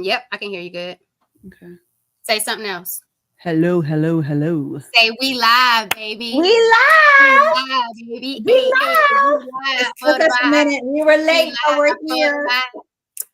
Yep, I can hear you good. Okay. Say something else. Hello, hello, hello. Say we live, baby. We We live. live, baby. We Hey, hey, live. we live It for took the us a vibe. minute. We were We late, but we're live for the here. vibe.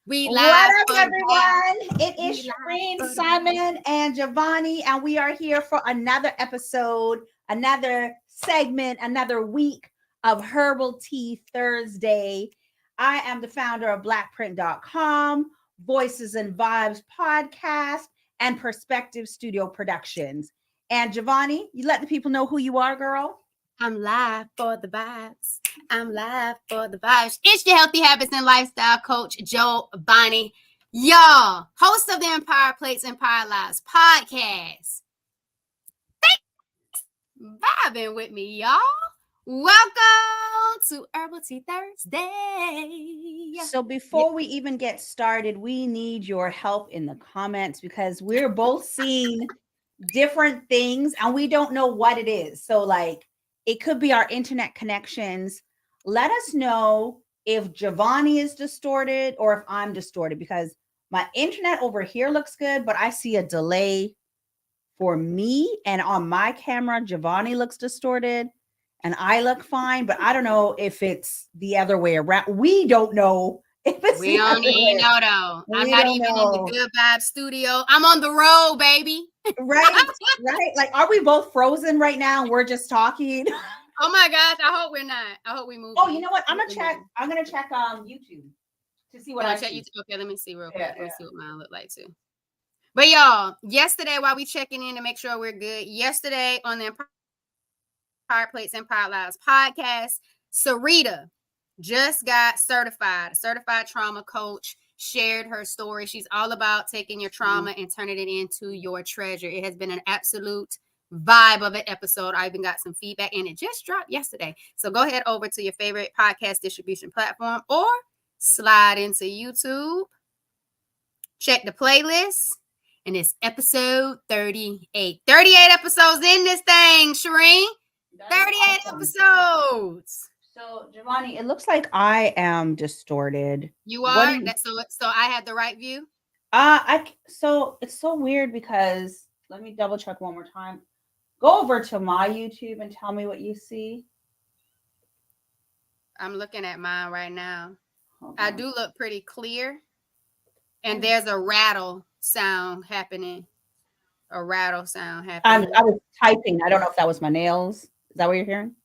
We What live up, for the vibe. everyone? It We is live Shereen, for the vibe. Simon, and Jovonnie, and we are here for another episode, another segment, another week of Herbal Tea Thursday. I am the founder of blackprint.com, Voices and Vibes podcast, and Perspective Studio Productions. And Jovonnie, you let the people know who you are, girl. I'm live for the vibes. I'm live for the vibes. It's your healthy habits and lifestyle coach, Jovonnie. Y'all, host of the Empire Plates, Empire Lives podcast. Thanks vibing with me, y'all. Welcome to Herbal Tea Thursday. So before we even get started, we need your help in the comments because we're both seeing different things and we don't know what it is. So like it could be our internet connections. Let us know if Jovonnie is distorted or if I'm distorted because my internet over here looks good, but I see a delay for me, and on my camera Jovonnie looks distorted and I look fine, but I don't know if it's the other way around. We don't know if it's We the other don't even way. know though. I'm We not don't even in know. the Good Vibe studio. I'm on the road, baby. Right, right. Like, are we both frozen right now? We're just talking. Oh my gosh, I hope we're not. I hope we move. Oh, you know what? I'm gonna check YouTube to see what I check see. YouTube. Okay, let me see real quick. Yeah, Let me see what mine look like too. But y'all, yesterday while we checking in to make sure we're good, yesterday on the Empire Plates, Empire Lives podcast, Sarita just got certified. Certified trauma coach shared her story. She's all about taking your trauma and turning it into your treasure. It has been an absolute vibe of an episode. I even got some feedback and it just dropped yesterday. So go ahead over to your favorite podcast distribution platform or slide into YouTube. Check the playlist. And it's episode 38. 38 episodes in this thing, Shereen. 38 episodes. So, Jovonnie, it looks like I am distorted. You are? So I had the right view? So it's so weird because let me double check one more time. Go over to my YouTube and tell me what you see. I'm looking at mine right now. I do look pretty clear. And there's a rattle sound happening. I was typing. I don't know if that was my nails. Is that what you're hearing?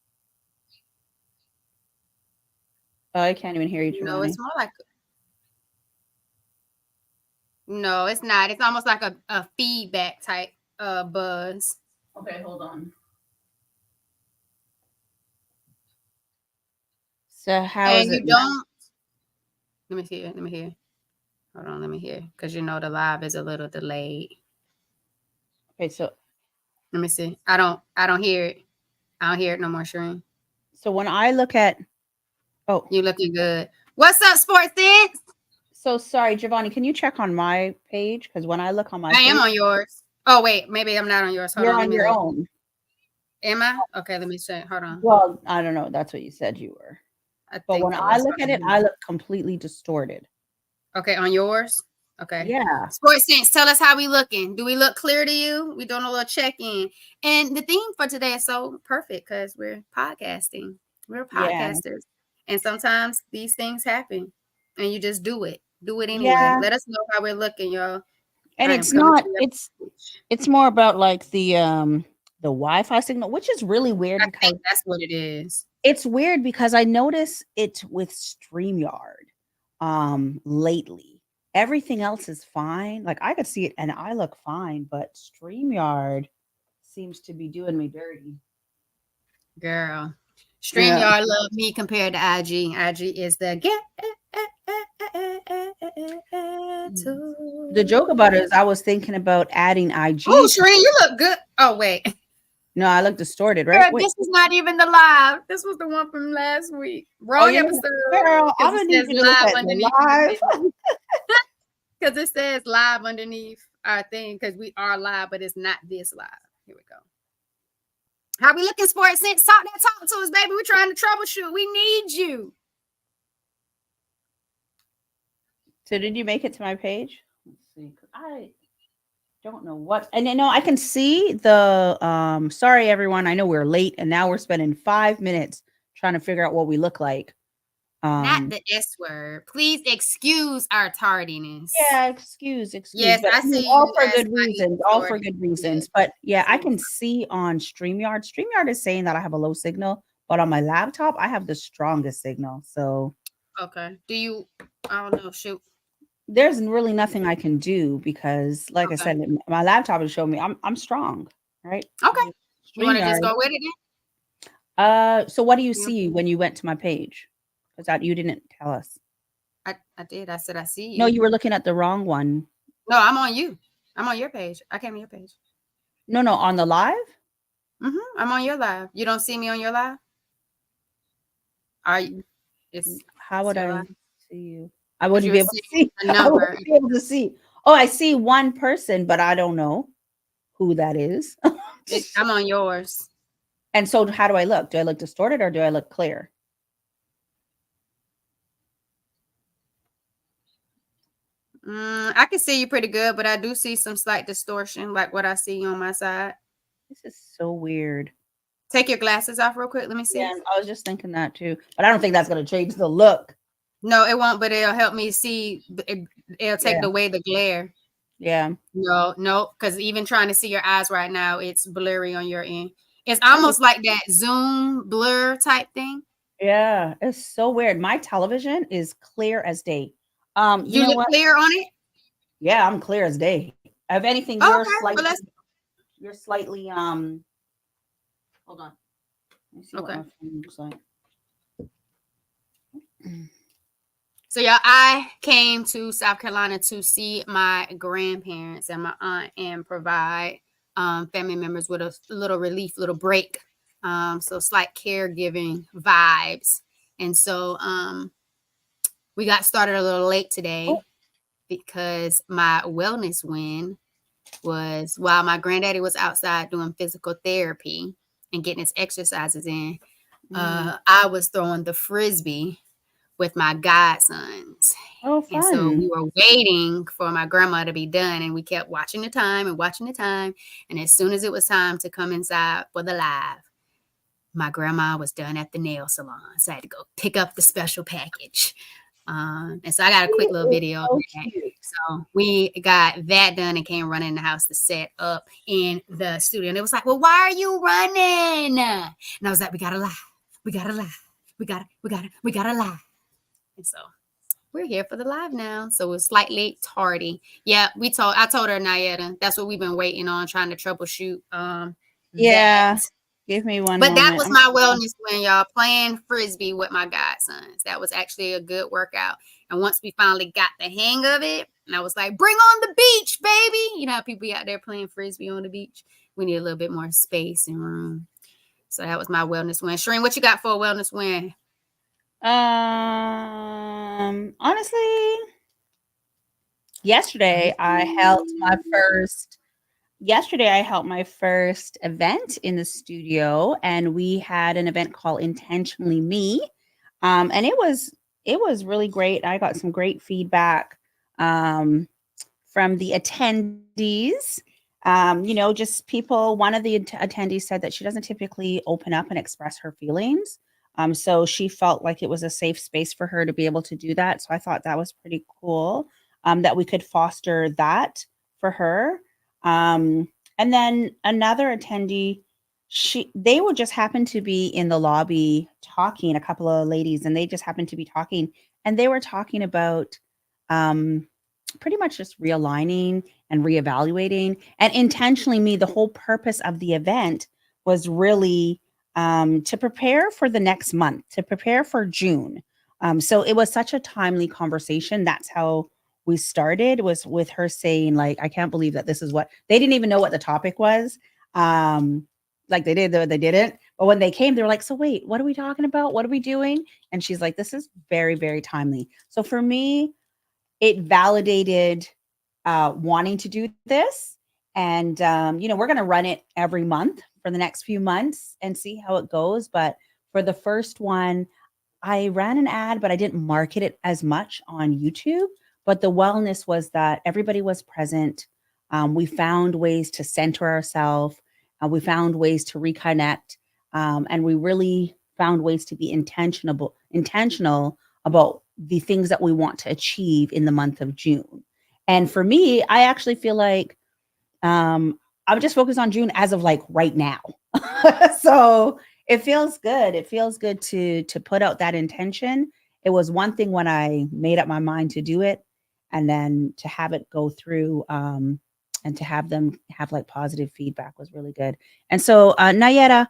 Oh, I can't even hear you. No, it's more like. No, it's not. It's almost like a feedback type buzz. Okay, hold on. So how is it? Let me hear. Hold on, let me hear. Because you know the live is a little delayed. Okay, so let me see. I don't hear it. I don't hear it no more, Shereen. So when I look at you looking good. What's up, Sports Sense? So sorry, Jovonnie, can you check on my page? Because when I look on my I am on yours. Oh wait, maybe I'm not on yours. You're on your own. Am I? Okay, let me check. Hold on. Well, I don't know. That's what you said you were. But when I look at it, I look completely distorted. Okay, on yours? Okay. Yeah. Sports Sense, tell us how we looking. Do we look clear to you? We doing a little check-in. And the theme for today is so perfect because we're podcasting. We're podcasters. Yeah. And sometimes these things happen and you just do it. Do it anyway. Yeah. Let us know how we're looking, y'all. And it's not, it's more about like the Wi-Fi signal, which is really weird. I think that's what it is. It's weird because I notice it with StreamYard lately. Everything else is fine. Like I could see it and I look fine, but StreamYard seems to be doing me dirty. Girl, StreamYard love me compared to IG. IG is the get. The joke about it is I was thinking about adding IG. Oh, Shereen, you look good. Oh, wait. No, I look distorted, right? Girl, this is not even the live. This was the one from last week. Wrong episode. Girl, I'm gonna need you to look at the live. Because it says live underneath our thing because we are live, but it's not this live. Here we go. How we looking, Sports Sense? Talk to us, baby. We're trying to troubleshoot. We need you. So did you make it to my page? Let's see. I don't know what. And I can see the sorry everyone. I know we're late and now we're spending 5 minutes trying to figure out what we look like. Not the S word. Please excuse our tardiness. Yeah, excuse, Yes, but I I mean, see all you for as good my reasons, all for authority. good Yes. reasons. But yeah, I So, can see on StreamYard. StreamYard is saying that I have a low signal, but on my laptop, I have the strongest signal. So okay. Do you? I don't know. Shoot. there's really nothing I can do because, like I Okay. said, my laptop is showing me I'm strong, right? Okay. You want to just StreamYard. go with it then? So what do you Yeah. see when you went to my page? Because that you didn't tell us. I did. I said I see No, you. you were looking at the wrong one. No, I'm on you. I'm on your page. I came to your page. No, on the live. I'm on your live. You don't see me on your live? Are you? How It's would your I live see you? I because wouldn't be you're able to seeing see. a I number. wouldn't be able to see. Oh, I see one person, but I don't know who that is. I'm on yours. And so, how do I look? Do I look distorted or do I look clear? I can see you pretty good, but I do see some slight distortion, like what I see on my side. This is so weird. Take your glasses off real quick. Let me Yeah, see. I was just thinking that too, but I don't think that's going to change the look. No, it won't, but it'll help me see. It'll take Yeah, away the glare. yeah. No, because even trying to see your eyes right now, it's blurry on your end. It's That is- almost like that Zoom blur type thing. Yeah, it's so weird. My television is clear as day. You You know look what? clear on it. Yeah, I'm clear as day. If anything, Oh, okay, well let's. you're slightly hold on. Let me see what Okay. my phone looks like. So yeah, I came to South Carolina to see my grandparents and my aunt and provide family members with a little relief, little break. So it's like caregiving vibes. And so we got started a little late today Oh, because my wellness win was while my granddaddy was outside doing physical therapy and getting his exercises in, I was throwing the frisbee with my godsons. oh, And so fun. we were waiting for my grandma to be done, and we kept watching the time and watching the time. And as soon as it was time to come inside for the live, my grandma was done at the nail salon. So I had to go pick up the special package. And so I got a quick little It's video of so that. cute. So we got that done and came running in the house to set up in the studio. And it was like, well, why are you running? And I was like, we gotta lie. We gotta lie. We gotta lie. And so we're here for the live now. So it's slightly tardy. Yeah, I told her Nayetta. That's what we've been waiting on, trying to troubleshoot that. Yeah. Give me one But that moment. was my wellness win, y'all. Playing frisbee with my godsons. That was actually a good workout. And once we finally got the hang of it, and I was like, bring on the beach, baby. You know how people be out there playing frisbee on the beach? We need a little bit more space and room. So that was my wellness win. Shereen, what you got for a wellness win? Honestly, yesterday I held my first event in the studio, and we had an event called Intentionally Me. And it was really great. I got some great feedback from the attendees. Just people. One of the attendees said that she doesn't typically open up and express her feelings. So she felt like it was a safe space for her to be able to do that. So I thought that was pretty cool, that we could foster that for her. And then another attendee, they would just happen to be in the lobby talking, a couple of ladies, and they just happened to be talking, and they were talking about pretty much just realigning and reevaluating. And Intentionally Me, the whole purpose of the event was really to prepare for the next month, to prepare for June. So it was such a timely conversation. That's how we started, was with her saying, like, I can't believe that this is what they didn't even know what the topic was. Like they did, they didn't. But when they came, they were like, so wait, what are we talking about? What are we doing? And she's like, this is very, very timely. So for me, it validated wanting to do this. And, we're going to run it every month for the next few months and see how it goes. But for the first one, I ran an ad, but I didn't market it as much on YouTube. But the wellness was that everybody was present. We found ways to center ourselves. We found ways to reconnect, and we really found ways to be intentional about the things that we want to achieve in the month of June. And for me, I actually feel like I'm just focused on June as of like right now. So it feels good. It feels good to put out that intention. It was one thing when I made up my mind to do it, and then to have it go through, and to have them have like positive feedback was really good. And so, Nayera,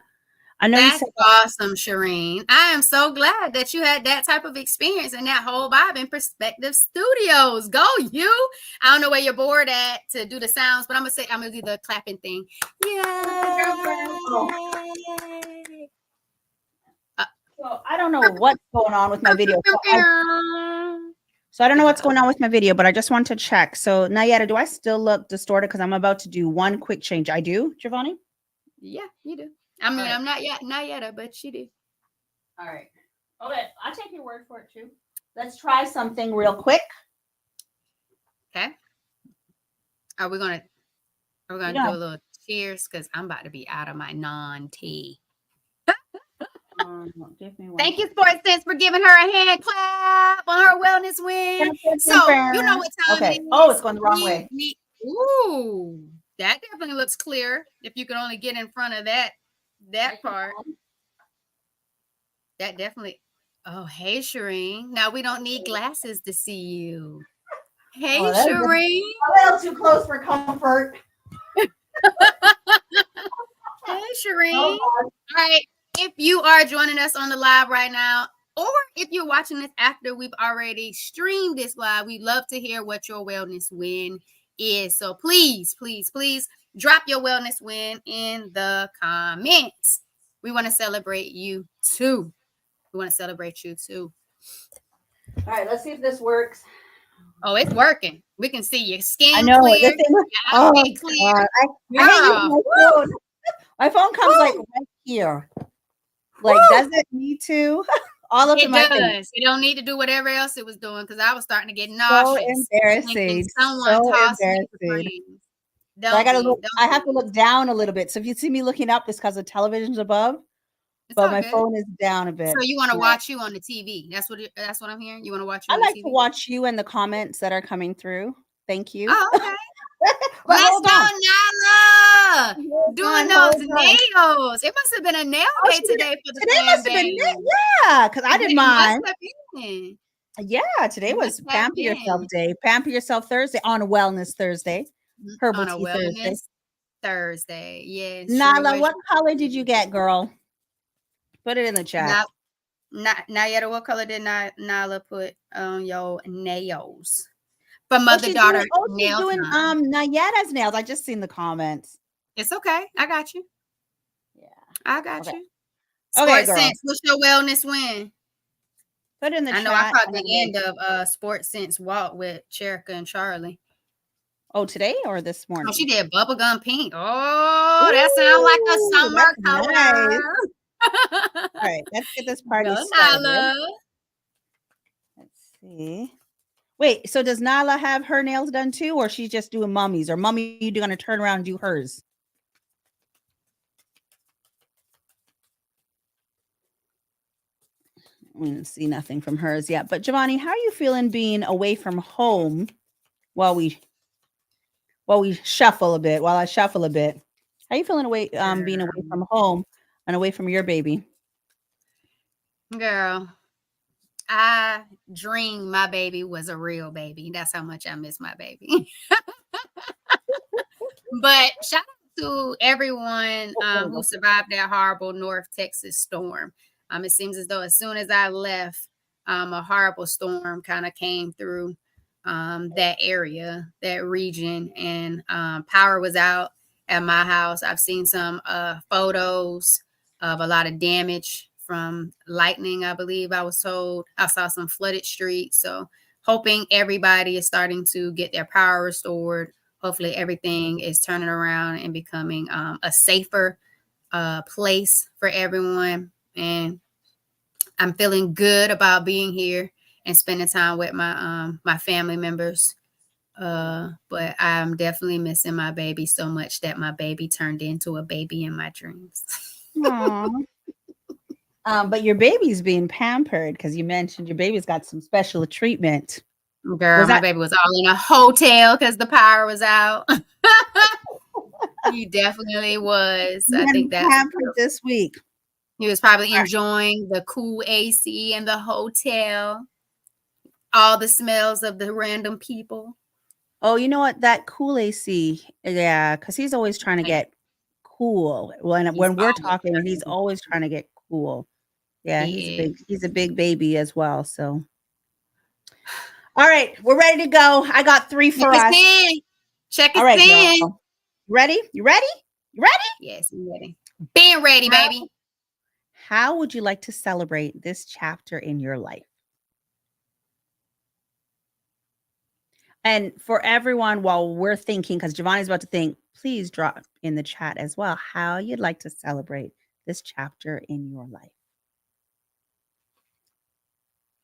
I know you That's said awesome, Shereen. I am so glad that you had that type of experience in that whole Vibe in Perspective Studios. Go you! I don't know where you're bored at to do the sounds, but I'm gonna do the clapping thing. oh, Yay! so I don't know what's going on with my video. So I don't know what's going on with my video, but I just want to check. So Nayera, do I still look distorted? Because I'm about to do one quick change. I do, Jovonnie? Yeah, you do. I mean, right. I'm not yet, but she do. All right. Okay, I'll take your word for it too. Let's try something real quick. Okay. Are we gonna do a little cheers? Because I'm about to be out of my non-tea. Give me one. Thank you, Sports Sense, for giving her a hand clap on her wellness win. So you know what time it is. Oh, it's going the wrong way. Ooh, that definitely looks clear. If you can only get in front of that part. That definitely. Oh, hey, Shereen. Now we don't need glasses to see you. Hey, Shereen. A little too close for comfort. Hey, Shereen. All right. If you are joining us on the live right now, or if you're watching this after we've already streamed this live, we'd love to hear what your wellness win is. So please, please, please drop your wellness win in the comments. We want to celebrate you too. We want to celebrate you too. All right, let's see if this works. Oh, it's working. We can see your skin I know. clear. Oh, clear. God. I hate using my phone. My phone comes like right here. Like, does it need to? All up in my face. It don't need to do whatever else it was doing, because I was starting to get So nauseous. embarrassing. Someone tossed me the embarrassing. So I gotta look. I have to look down a little bit. So if you see me looking up, it's because the television's above, but my phone is down a bit. So you want to watch you on the TV? That's what I'm hearing. You want to watch you? I like to watch you and the comments that are coming through. Thank you. Oh, okay. Let's go, Nyla. Doing those nails. It must have been a nail day today for the today must have been yeah, because I did mine. Yeah, today was Pamper Yourself Day. Pamper Yourself Thursday on a Wellness Thursday. Herbal on a Wellness Thursday. Yes. Nyla, what color did you get, girl? Put it in the chat. Nayera, what color did Nyla put on your nails? For mother-daughter nails. She's doing Nayera's nails. I just seen the comments. It's okay. I got you. Yeah. I got you. Okay, Sports Sense, what's your wellness win? Put it in the chat. I know I caught the end of Sports Sense walk with Cherika and Charlie. Oh, today or this morning? Oh, she did bubblegum pink. Oh, that sounds like a summer color. Nice. All right, let's get this party started. Let's see. Wait, so does Nyla have her nails done too, or she's just doing Mommy's? Or Mommy, you gonna turn around and do hers? We didn't see nothing from hers yet. But Jovonnie, how are you feeling being away from home while we shuffle a bit? While I shuffle a bit, how are you feeling being away from home and away from your baby? Girl, I dreamed my baby was a real baby. That's how much I miss my baby. But shout out to everyone who survived that horrible North Texas storm. It seems as though as soon as I left, a horrible storm kind of came through that area, that region, and power was out at my house. I've seen some photos of a lot of damage from lightning, I believe I was told. I saw some flooded streets. So hoping everybody is starting to get their power restored. Hopefully everything is turning around and becoming a safer place for everyone. And I'm feeling good about being here and spending time with my family members. But I'm definitely missing my baby so much that my baby turned into a baby in my dreams. Aw. But your baby's being pampered because you mentioned your baby's got some special treatment. Girl, Was my that baby was all in a hotel because the power was out. He definitely was. I getting think that's pampered this week? he was probably All right. enjoying the cool AC in the hotel, all the smells of the random people. Oh, you know what? That cool AC. Yeah, because he's always trying to Like, get cool. he's When we're always talking, trying he's to be always cool. trying to get cool. Yeah, He is. he's a big baby as well. So all right, we're ready to go. I got 3 Check for us us. in. Check All us right, in. girl. Ready? You ready? You ready? Yes, I'm ready. Being ready, How, baby. how would you like to celebrate this chapter in your life? And for everyone, while we're thinking, because Jovonnie's about to think, please drop in the chat as well how you'd like to celebrate this chapter in your life.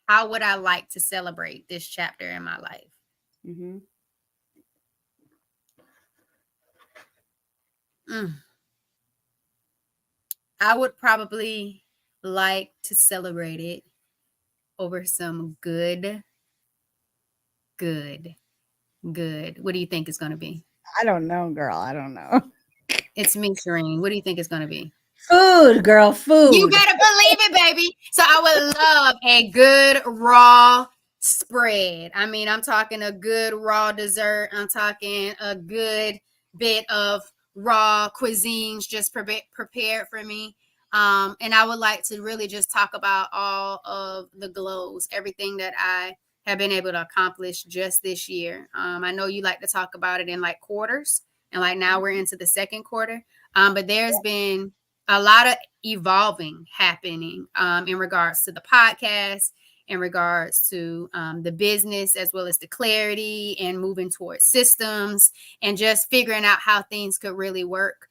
How would I like to celebrate this chapter in my life? Mm-hmm. Mm. I would probably like to celebrate it over some good, good, good. What do you think it's going to be? I don't know, girl. I don't know. It's me, Shereen. What do you think it's going to be? Food, girl, You food. better believe it, baby. So I would love a good raw spread. I mean, I'm talking a good raw dessert. I'm talking a good bit of raw cuisines just prepared for me. And I would like to really just talk about all of the glows, everything that I have been able to accomplish just this year. I know you like to talk about it in like quarters, and like now we're into the second quarter. But there's been a lot of evolving happening in regards to the podcast, in regards to the business, as well as the clarity and moving towards systems and just figuring out how things could really work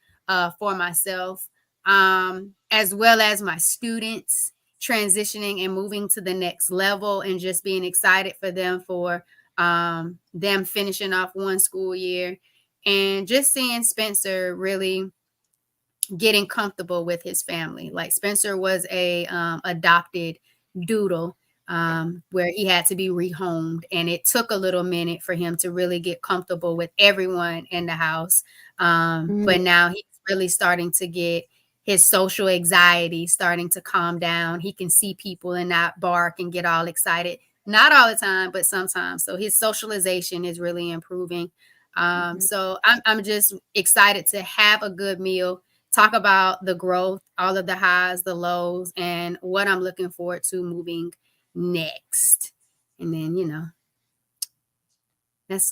for myself, as well as my students transitioning and moving to the next level, and just being excited for them finishing off one school year, and just seeing Spencer really getting comfortable with his family. Like Spencer was a adopted doodle, where he had to be rehomed, and it took a little minute for him to really get comfortable with everyone in the house. Mm, But now he's really starting to get his social anxiety starting to calm down. He can see people and not bark and get all excited. Not all the time, but sometimes. So his socialization is really improving. mhm, So I'm just excited to have a good meal, talk about the growth, all of the highs, the lows, and what I'm looking forward to moving next. And then,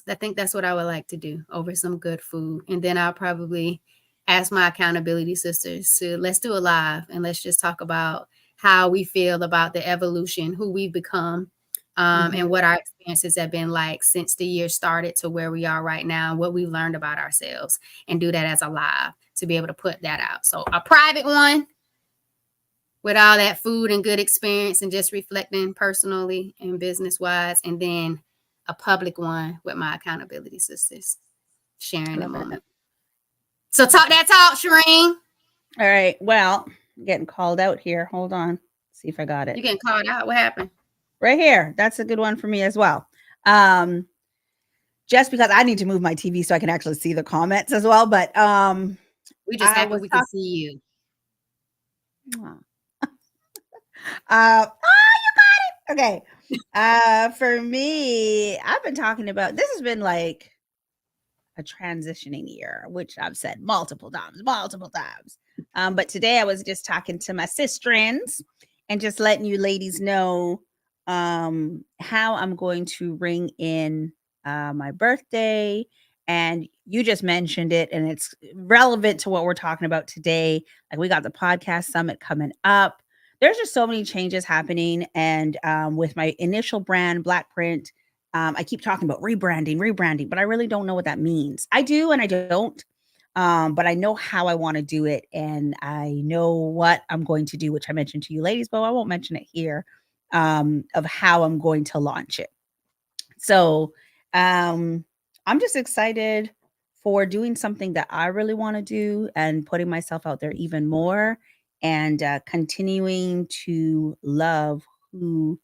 I think that's what I would like to do over some good food. And then I'll probably ask my accountability sisters to let's do a live and let's just talk about how we feel about the evolution, who we've become, mhm. and what our experiences have been like since the year started to where we are right now, what we've learned about ourselves, and do that as a live to be able to put that out. So a private one with all that food and good experience and just reflecting personally and business wise, and then a public one with my accountability sisters I sharing the love it. moment. So I love talk it. that talk, Shereen. All right. Well, I'm getting called out here. Hold on. See if I got it. You getting called out? What happened? Right here. That's a good one for me as well. Um, just because I need to move my TV so I can actually see the comments as well. But We just I happy was we can talking. see you. Okay. For me, I've been talking about this has been like a transitioning year, which I've said multiple times, multiple times. But today I was just talking to my sisterins and just letting you ladies know how I'm going to ring in my birthday. And you just mentioned it, and it's relevant to what we're talking about today. Like, we got the podcast summit coming up. There's just so many changes happening. And with my initial brand, Black Print, I keep talking about rebranding, but I really don't know what that means. I do and I don't. But I know how I want to do it, and I know what I'm going to do, which I mentioned to you ladies, but I won't mention it here. of how I'm going to launch it. So I'm just excited for doing something that I really want to do and putting myself out there even more, and continuing to love who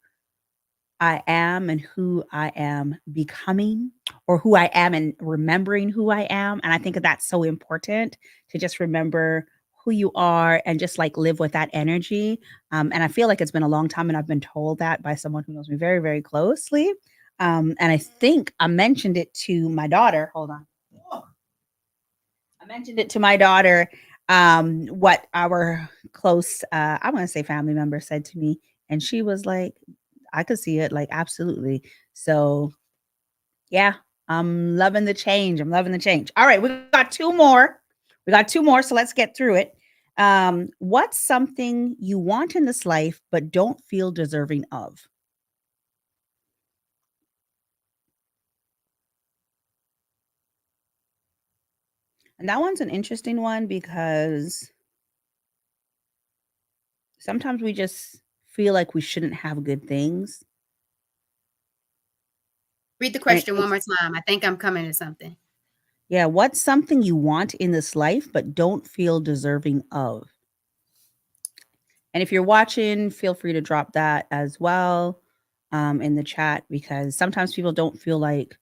I am and who I am becoming, or who I am and remembering who I am. And I think that that's so important, to just remember who you are and just like live with that energy. And I feel like it's been a long time, and I've been told that by someone who knows me very, very closely. And I think I mentioned it to my daughter. Hold on. I mentioned it to my daughter, what our close, I want to say family member said to me. And she was like, I could see it, like, absolutely. So, yeah, I'm loving the change. I'm loving the change. All right, we got two more. We got two more, so let's get through it. What's something you want in this life but don't feel deserving of? And that one's an interesting one, because sometimes we just feel like we shouldn't have good things. Read the And question one it's, more time. I think I'm coming to something. yeah, what's something you want in this life but don't feel deserving of? And if you're watching, feel free to drop that as well, in the chat, because sometimes people don't feel like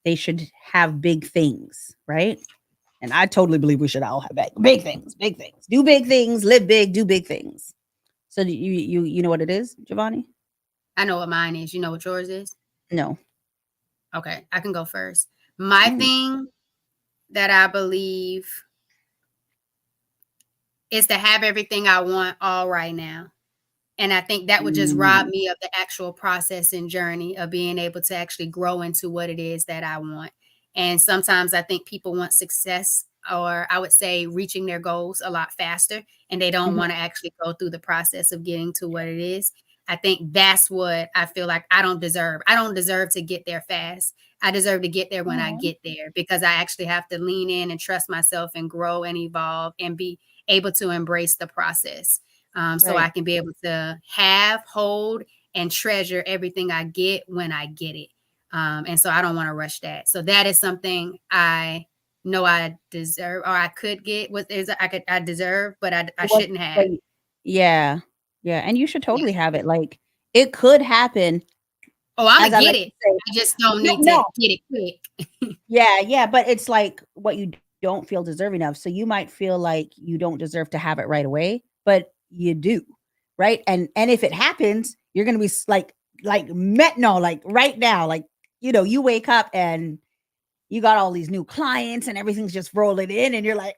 they should have big things, right? And I totally believe we should all have big things, big things. Do big things, live big, do big things. So you know what it is, Jovonnie? I know what mine is. You know what yours is? No. Okay, I can go first. My Mm, thing that I believe is to have everything I want all right now. And I think that would just rob mm, me of the actual process and journey of being able to actually grow into what it is that I want. And sometimes I think people want success, or I would say reaching their goals a lot faster, and they don't mhm. want to actually go through the process of getting to what it is. I think that's what I feel like I don't deserve. I don't deserve to get there fast. I deserve to get there when I Aw, get there, because I actually have to lean in and trust myself and grow and evolve and be able to embrace the process, so I right. can be able to have, hold, and treasure everything I get when I get it. And so I don't want to rush that. So that is something I know I deserve, or I could get. What is I deserve, but I What shouldn't have. but yeah. Yeah, and you should Yeah. totally have it. Like, it could happen, Oh, I'm as gonna I get like it. to say. I just don't No, need to no. get it quick. Yeah, yeah, but it's like what you don't feel deserving of. So you might feel like you don't deserve to have it right away, but you do, right? And if it happens, you're gonna be like no, like right now, like, you wake up and you got all these new clients and everything's just rolling in, and you're like,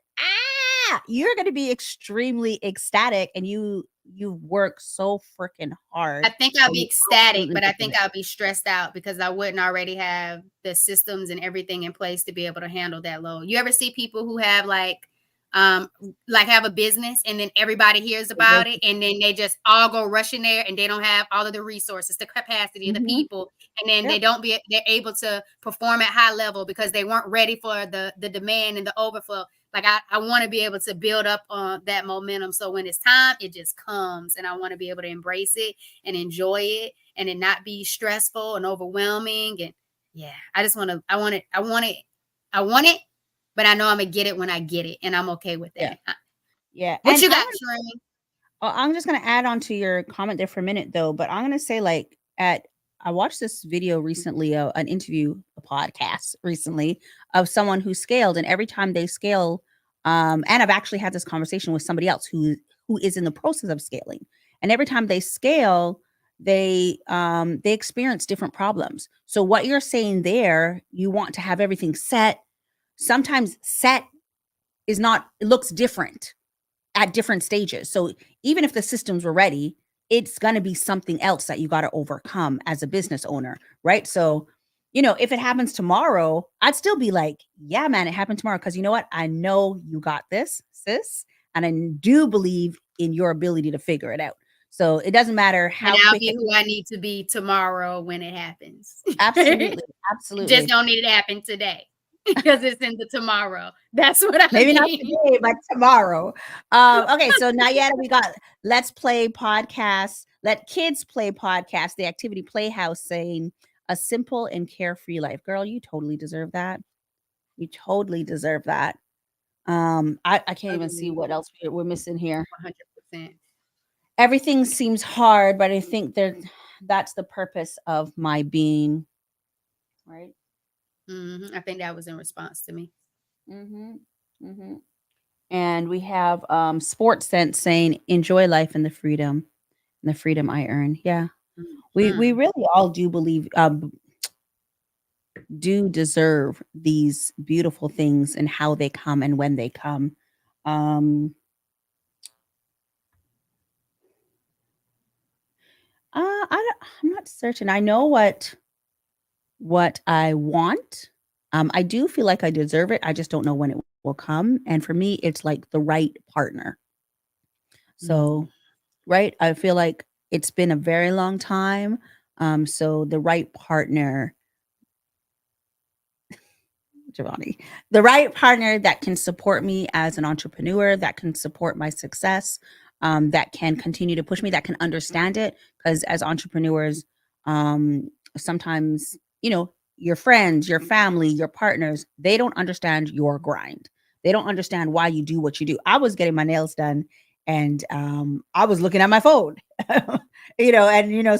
you're gonna be extremely ecstatic, and you work so freaking I hard, think I'll and be you ecstatic, absolutely but I deserve think it. I'll be stressed out because I wouldn't already have the systems and everything in place to be able to handle that load. You ever see people who have um like have a business, and then everybody hears about it, and then they just all go rushing there, and they don't have all of the resources, the capacity, the Mhm. people, and then Yep. they're able to perform at high level because they weren't ready for the demand and the overflow. Like I want to be able to build up on that momentum, so when it's time, it just comes, and I want to be able to embrace it and enjoy it, and it not be stressful and overwhelming. And yeah, I just want to, I want it, but I know I'm gonna get it when I get it, and I'm okay with Yeah. that. Yeah. What And you got, Shereen? I'm just gonna add on to your comment there for a minute, though. But I'm gonna say, like, at I watched this video recently, an interview, a podcast recently, of someone who scaled, and every time they scale, and I've actually had this conversation with somebody else who is in the process of scaling, and every time they scale, they experience different problems. So what you're saying there, you want to have everything set. Sometimes set is not. It looks different at different stages. So even if the systems were ready, it's going to be something else that you got to overcome as a business owner, right? So, if it happens tomorrow, I'd still be like, yeah, man, it happened tomorrow. Cause you know what? I know you got this, sis. And I do believe in your ability to figure it out. So it doesn't matter And how I'll quick be it. who I need to be tomorrow when it happens. Absolutely. Just Absolutely. don't need it to happen today because it's in the tomorrow. That's what I Maybe not mean. today, but tomorrow. Okay, so now yet we got Let's Play podcast. Let Kids Play podcast, the Activity Playhouse, saying a simple and carefree life. Girl, you totally deserve that. You totally deserve that. I can't even see Agreed. what else we're missing here. 100%. Everything seems hard, but I think that's the purpose of my being, right? I think that was in response to me. Mm-hmm. Mm-hmm. And we have Sports Sense saying, enjoy life and the freedom I earn. Yeah. We Mhm. really all do believe do deserve these beautiful things and how they come and when they come. Um I'm not certain. I know what I want. I do feel like I deserve it. I just don't know when it will come. And for me, it's like the right partner. Mm. So, right, I feel like it's been a very long time. So the right partner, Jovonnie, the right partner that can support me as an entrepreneur, that can support my success, that can continue to push me, that can understand it. Because as entrepreneurs, sometimes, your friends, your family, your partners, they don't understand your grind. They don't understand why you do what you do. I was getting my nails done and I was looking at my phone, and,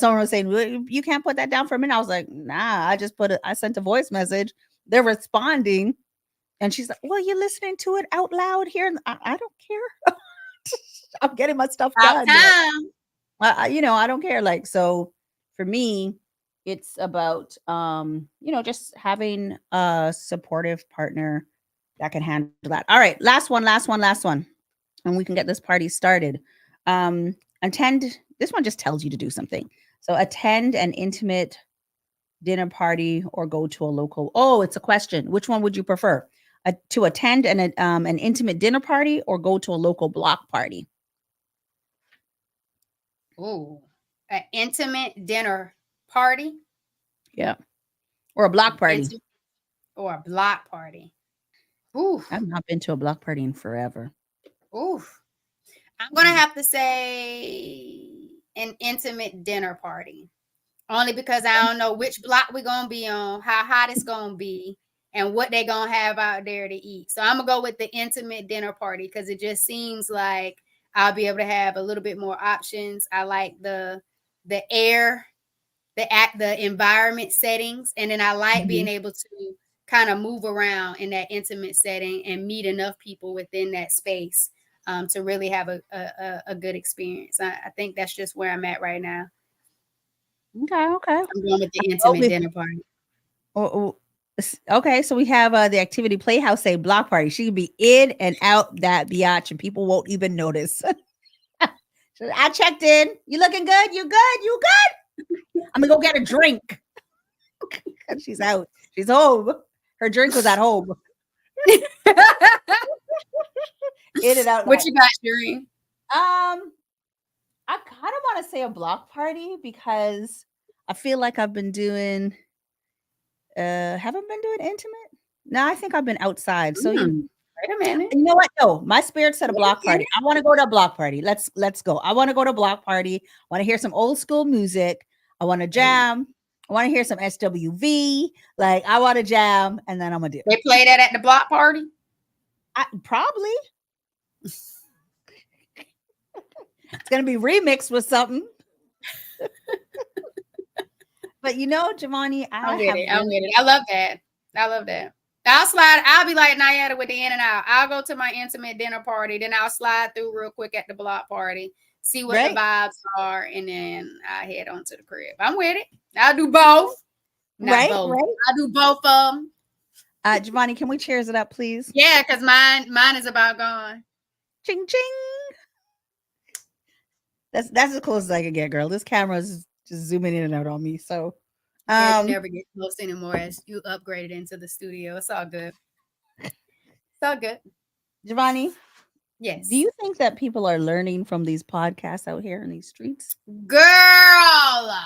someone was saying, well, you can't put that down for a minute. I was like, nah, I sent a voice message. They're responding. And she's like, well, you're listening to it out loud here. And I don't care. I'm getting my stuff About done. time. I don't care. Like, so for me, it's about, just having a supportive partner that can handle that. All right. Last one, last one, last one. And we can get this party started. Attend, this one just tells you to do something. So attend an intimate dinner party or go to a local. Oh, it's a question. Which one would you prefer? To attend an intimate dinner party or go to a local block party? Ooh, an intimate dinner party. Yeah. Or a block party. Intimate or a block party. Ooh, I've not been to a block party in forever. ooh. I'm gonna have to say an intimate dinner party. Only because I don't know which block we're gonna be on, how hot it's gonna be, and what they're gonna have out there to eat. So I'm gonna go with the intimate dinner party because it just seems like I'll be able to have a little bit more options. I like the air, the environment settings, and then I like being Mhm. able to kind of move around in that intimate setting and meet enough people within that space to really have a good experience. I think that's just where I'm at right now. Okay, okay. I'm going with the Oh, intimate dinner party. okay, so we have the activity playhouse say block party. She can be in and out that biatch, and people won't even notice. So I checked in. You looking good? You good? You good? I'm gonna go get a drink. And she's out. She's home. Her drink was at home. In and out What that. you got, Shereen? Um, I kind of want to say a block party because I feel like I've been doing haven't been doing intimate. No, I think I've been outside. So Wait a minute. you know what? No, my spirit said a Wait a block party. minute. I want to go to a block party. Let's go. I want to go to a block party. I want to hear some old school music. I want to Hey, jam. I want to hear some SWV. Like I want to jam, and then I'm gonna do. they play that at the block party? Probably it's gonna be remixed with something. But Jovonnie, I I'm with have it. I'm really with it. I love that. I love that. I'll slide. I'll be like Nayada with the in and out. I'll go to my intimate dinner party, then I'll slide through real quick at the block party, see what the right, vibes are, and then I head on to the crib. I'm with it. I'll do both. Not right, both. right. I'll do both of them. Jovonnie, can we cheers it up, please? Yeah, because mine is about gone. Ching ching. That's as close as I can get, girl. This camera is just zooming in and out on me. So, Yeah, you um, never get close anymore as you upgraded into the studio. It's all good. It's all good. Jovonnie, do Yes. you think that people are learning from these podcasts out here in these streets? Girl, I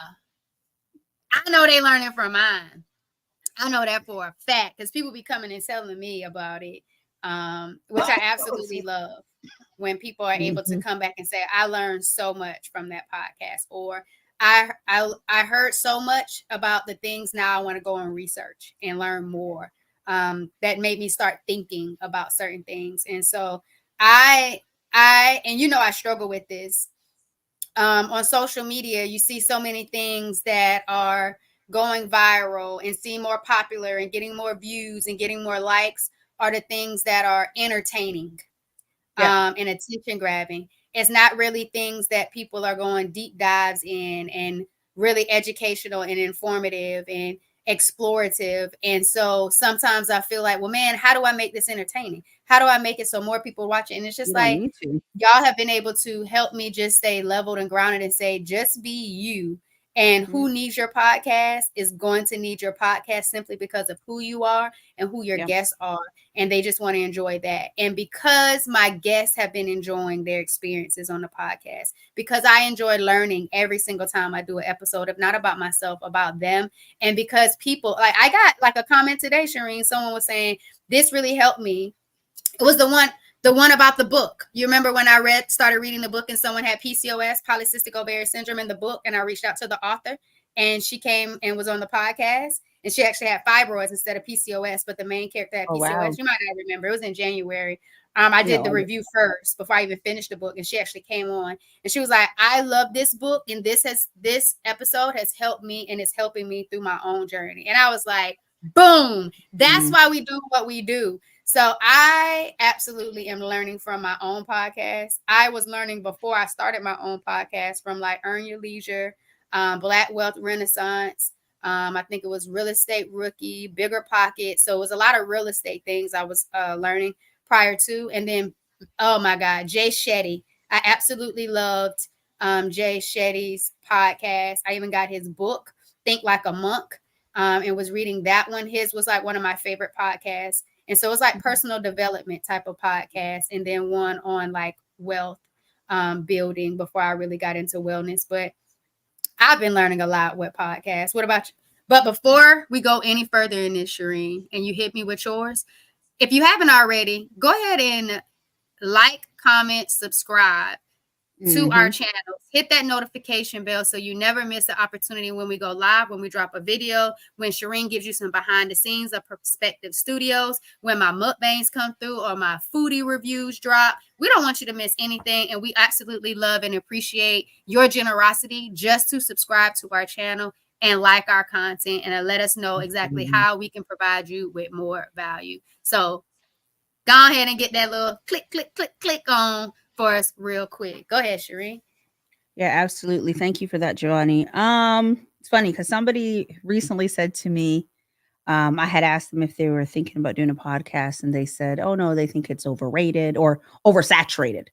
know they learning from mine. I know that for a fact because people be coming and telling me about it. which I Oh, absolutely excuse love when people are me. able to Mhm. come back and say, "I learned so much from that podcast," or I heard so much about the things, now I want to go and research and learn more. That made me start thinking about certain things, and so I and I struggle with this. On social media, you see so many things that are going viral and seem more popular and getting more views and getting more likes, are the things that are entertaining, Yeah, and attention grabbing. It's not really things that people are going deep dives in and really educational and informative and explorative. And so sometimes I feel like, well, man, how do I make this entertaining? How do I make it so more people watch it? And it's you just don't like, need to. y'all have been able to help me just stay leveled and grounded and say, just be you. And Mhm. who needs your podcast is going to need your podcast simply because of who you are and who your Yeah. guests are. And they just want to enjoy that. And because my guests have been enjoying their experiences on the podcast, because I enjoy learning every single time I do an episode, if not about myself, about them. And because people, like, I got like a comment today, Shereen, someone was saying, this really helped me. It was the one about the book. You remember when I started reading the book and someone had PCOS, polycystic ovarian syndrome, in the book, and I reached out to the author and she came and was on the podcast, and she actually had fibroids instead of PCOS, but the main character had Oh, wow. PCOS. You might not remember. It was in January. I did the No. review first before I even finished the book, and she actually came on and she was like, "I love this book, and this episode has helped me and it's helping me through my own journey." And I was like, "Boom! That's Mhm. why we do what we do." So I absolutely am learning from my own podcast. I was learning before I started my own podcast from like Earn Your Leisure, Black Wealth Renaissance. I think it was Real Estate Rookie, Bigger Pocket. So it was a lot of real estate things I was learning prior to. And then, oh my God, Jay Shetty. I absolutely loved Jay Shetty's podcast. I even got his book, Think Like a Monk, and was reading that one. His was like one of my favorite podcasts. And so it's like Mhm. personal development type of podcast, and then one on like wealth building before I really got into wellness. But I've been learning a lot with podcasts. What about you? But before we go any further in this, Shereen, and you hit me with yours, if you haven't already, go ahead and like, comment, subscribe to our Mhm. channels. Hit that notification bell so you never miss the opportunity when we go live, when we drop a video, when Shereen gives you some behind the scenes of Perspective Studios, when my mukbangs come through or my foodie reviews drop. We don't want you to miss anything, and we absolutely love and appreciate your generosity just to subscribe to our channel and like our content and let us know exactly Absolutely. how we can provide you with more value. So go ahead and get that little click, click, click, click on for us real quick. Go ahead, Shereen. Yeah, absolutely. Thank you for that, Giovanni. It's funny because somebody recently said to me, I had asked them if they were thinking about doing a podcast, and they said, "Oh no, they think it's overrated or oversaturated."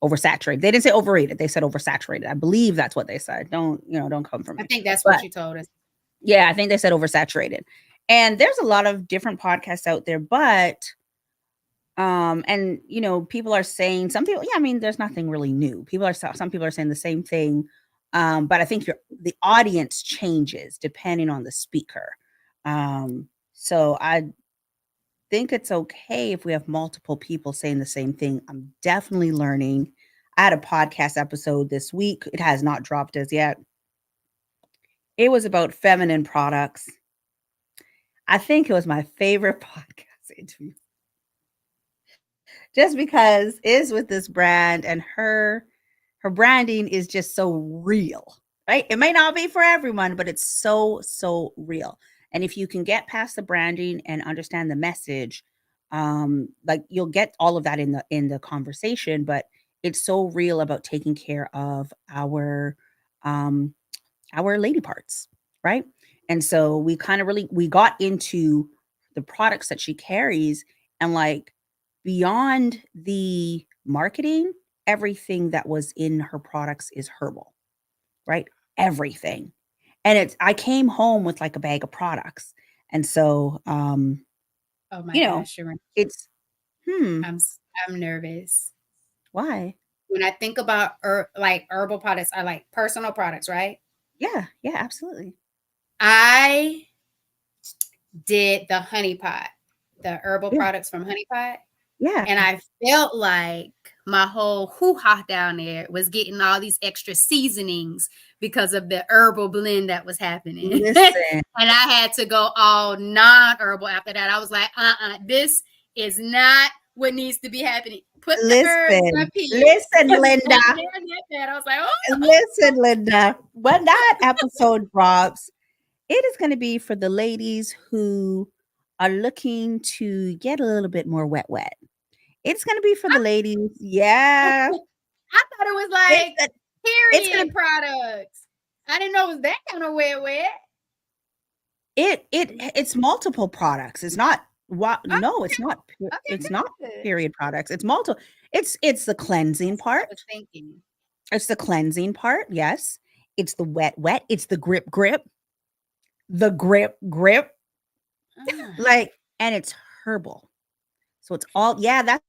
Oversaturated. They didn't say overrated. They said oversaturated. I believe that's what they said. Don't come for I me. think that's what But you told us. yeah, I think they said oversaturated. And there's a lot of different podcasts out there, but and people are saying some people, yeah, I mean, there's nothing really new. Some people are saying the same thing. But I think the audience changes depending on the speaker. So I think it's okay if we have multiple people saying the same thing. I'm definitely learning. I had a podcast episode this week. It has not dropped as yet. It was about feminine products. I think it was my favorite podcast interview just because it's with this brand and her branding is just so real, right? It may not be for everyone, but it's so real. And if you can get past the branding and understand the message, like you'll get all of that in the conversation, but it's so real about taking care of um our lady parts, right? And so we kind of really we got into the products that she carries, and like beyond the marketing, everything that was in her products is herbal, right? Everything. And it's I came home with like a bag of products. And so Oh my you know, gosh, Shereen. it's hmm, I'm nervous. why? When I think about like herbal products, are like personal products, right? Yeah, yeah, absolutely. I did the honey pot, the herbal Yeah. products from honey pot. Yeah. And I felt like my whole hoo-ha down there was getting all these extra seasonings because of the herbal blend that was happening. Listen, And I had to go all non-herbal after that. I was like, this is not what needs to be happening. Put the herbs up listen, here. listen, Linda. I was like, oh. Listen, Linda. When that episode drops, it is going to be for the ladies who are looking to get a little bit more wet, wet. It's going to be for the ladies. Yeah. I thought it was It's, like it's going period to products. I didn't know it was that kind of wet. it's multiple products. It's not what Oh, no, it's not okay, it's not good. period products. It's multiple. It's the cleansing That's what I part. was thinking. It's the cleansing part. Yes. It's the wet wet. It's the grip grip. The grip grip. Ah. Like, and it's herbal. So it's all, yeah, that's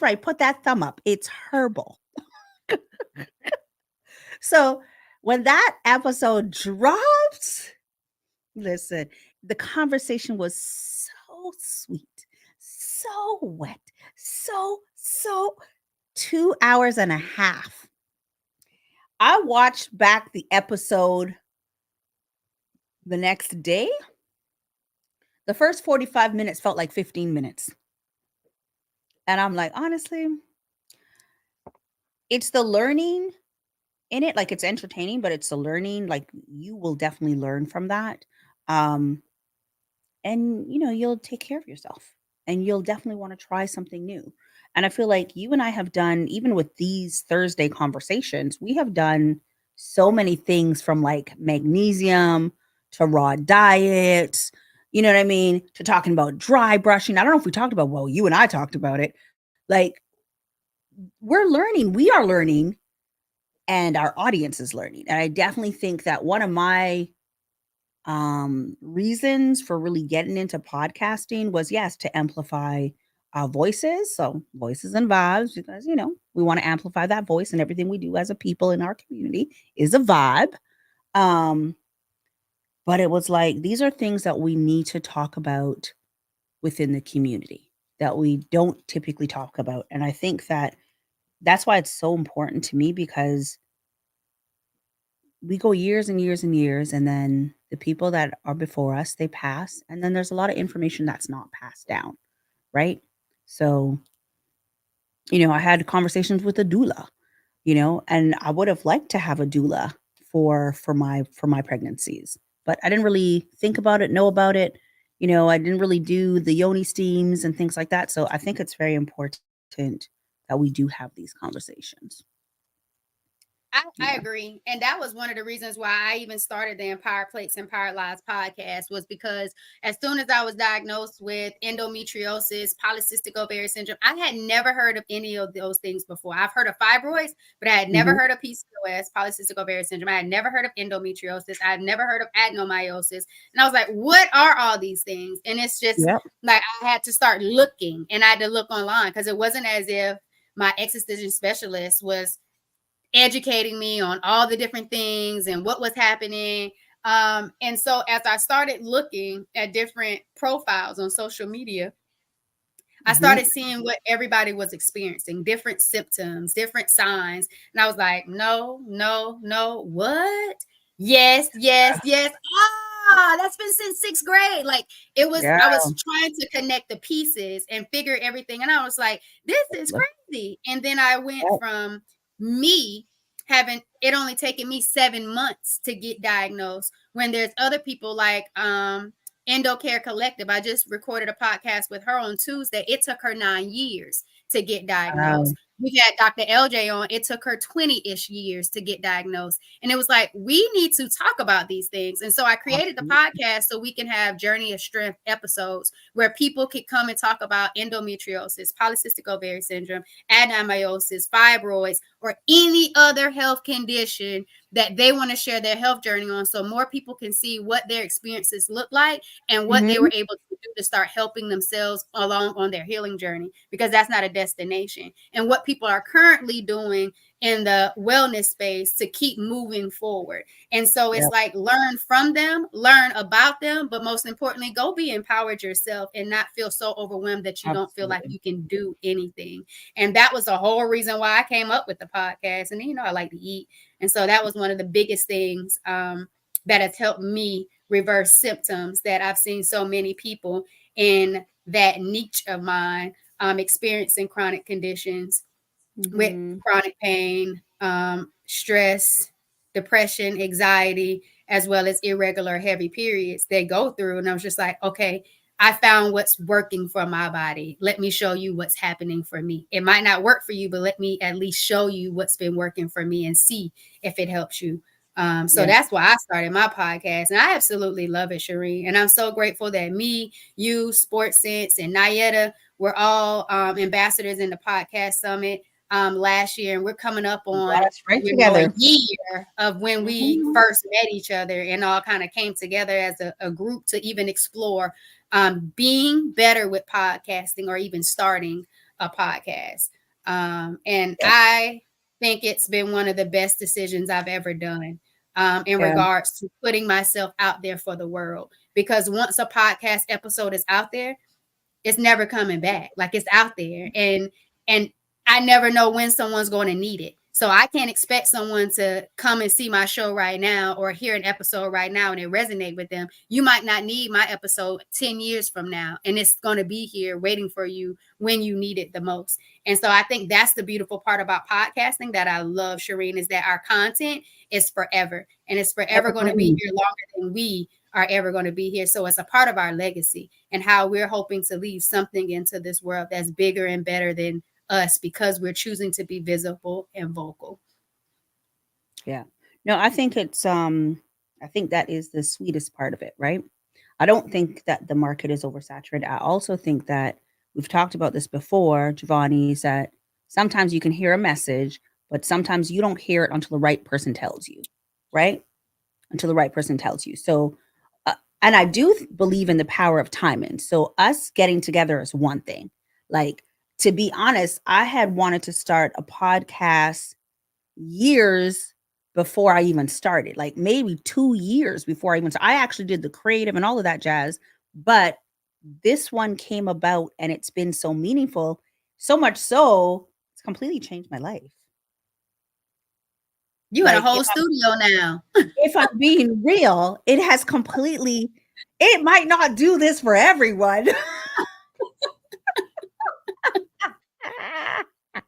right. Put that thumb up. It's herbal. So when that episode drops, listen, the conversation was so sweet, so wet, so 2 hours and a half. I watched back the episode the next day. The first 45 minutes felt like 15 minutes. And I'm like, honestly, it's the learning in it. Like, it's entertaining, but it's the learning. Like, you will definitely learn from that. Um, and you'll take care of yourself, and you'll definitely want to try something new. And I feel like you and I have done, even with these Thursday conversations, we have done so many things, from like magnesium to raw diets, you know what I mean, to talking about dry brushing. I don't know if we talked about, well, you and I talked about it. Like, we're learning, we are learning, and our audience is learning. And I definitely think that one of my reasons for really getting into podcasting was, yes, to amplify voices. So voices and vibes, because we want to amplify that voice, and everything we do as a people in our community is a vibe. um but it was like, these are things that we need to talk about within the community that we don't typically talk about. And I think that that's why it's so important to me, because we go years and years and years, and then the people that are before us, they pass, and then there's a lot of information that's not passed down, right? So I had conversations with a doula, and I would have liked to have a doula for my pregnancies, but I didn't really think about it, know about it. I didn't really do the yoni steams and things like that. So I think it's very important that we do have these conversations. I Yeah. agree. And that was one of the reasons why I even started the Empire Plates, Empire Lives podcast, was because as soon as I was diagnosed with endometriosis, polycystic ovarian syndrome, I had never heard of any of those things before. I've heard of fibroids, but I had never Mhm. heard of PCOS, polycystic ovarian syndrome. I had never heard of endometriosis. I had never heard of adenomyosis. And I was like, what are all these things? And it's just Yep. like I had to start looking, and I had to look online, because it wasn't as if my excision specialist was educating me on all the different things and what was happening. And so as I started looking at different profiles on social media, I Mhm. started seeing what everybody was experiencing, different symptoms, different signs. And I was like, no, no, no, what? Yes, yes, yes. That's been since sixth grade. Like, Yeah. I was trying to connect the pieces and figure everything. And I was like, this is crazy. And then I went Yep. from me having it only taken me 7 months to get diagnosed, when there's other people like EndoCare Collective. I just recorded a podcast with her on Tuesday. It took her 9 years to get diagnosed. Wow. We had Dr. LJ on. It took her 20-ish years to get diagnosed. And it was like, we need to talk about these things. And so I created the Absolutely. podcast so we can have Journey of Strength episodes where people could come and talk about endometriosis, polycystic ovarian syndrome, adenomyosis, fibroids, or any other health condition that they want to share their health journey on, so more people can see what their experiences look like and what they Mhm. were able to do to start helping themselves along on their healing journey, because that's not a destination. And what people are currently doing in the wellness space to keep moving forward. And so it's Yep. like, learn from them, learn about them, but most importantly, go be empowered yourself and not feel so overwhelmed that you don't feel like Absolutely. you can do anything. And that was the whole reason why I came up with the podcast. And I like to eat. And so that was one of the biggest things that has helped me reverse symptoms that I've seen so many people in that niche of mine experiencing chronic conditions with chronic pain, stress, depression, anxiety, as well as irregular heavy periods they go through. And I was just like, okay, I found what's working for my body. Let me show you what's happening for me. It might not work for you, but let me at least show you what's been working for me and see if it helps you. So that's why I started my podcast, and I absolutely love it, Shereen. And I'm so grateful that me, you, Sports Sense, and Nayetta were all ambassadors in the podcast summit last year, and we're coming up on Right a together. year of when we first met each other and all kind of came together as a group to even explore being better with podcasting or even starting a podcast. And Yeah. I think it's been one of the best decisions I've ever done in Yeah. regards to putting myself out there for the world. Because once a podcast episode is out there, it's never coming back. Like, it's out there, and I never know when someone's going to need it. So I can't expect someone to come and see my show right now or hear an episode right now and it resonate with them. You might not need my episode 10 years from now, and it's going to be here waiting for you when you need it the most. And so I think that's the beautiful part about podcasting that I love, Shereen, is that our content is forever, and it's forever going to be here longer than we are ever going to be here. So it's a part of our legacy and how we're hoping to leave something into this world that's bigger and better than us, because we're choosing to be visible and vocal. Yeah. No, I think I think that is the sweetest part of it, right? I don't think that the market is oversaturated. I also think that we've talked about this before, Jovonnie, is that sometimes you can hear a message, but sometimes you don't hear it until the right person tells you, right? Until the right person tells you. So, and I do believe in the power of timing. So, us getting together is one thing. Like, to be honest, I had wanted to start a podcast years before I even started, like maybe 2 years before I actually did the creative and all of that jazz. But this one came about and it's been so meaningful, so much so it's completely changed my life. You in a Like whole studio now. if I'm being real, it has completely, it might not do this for everyone. I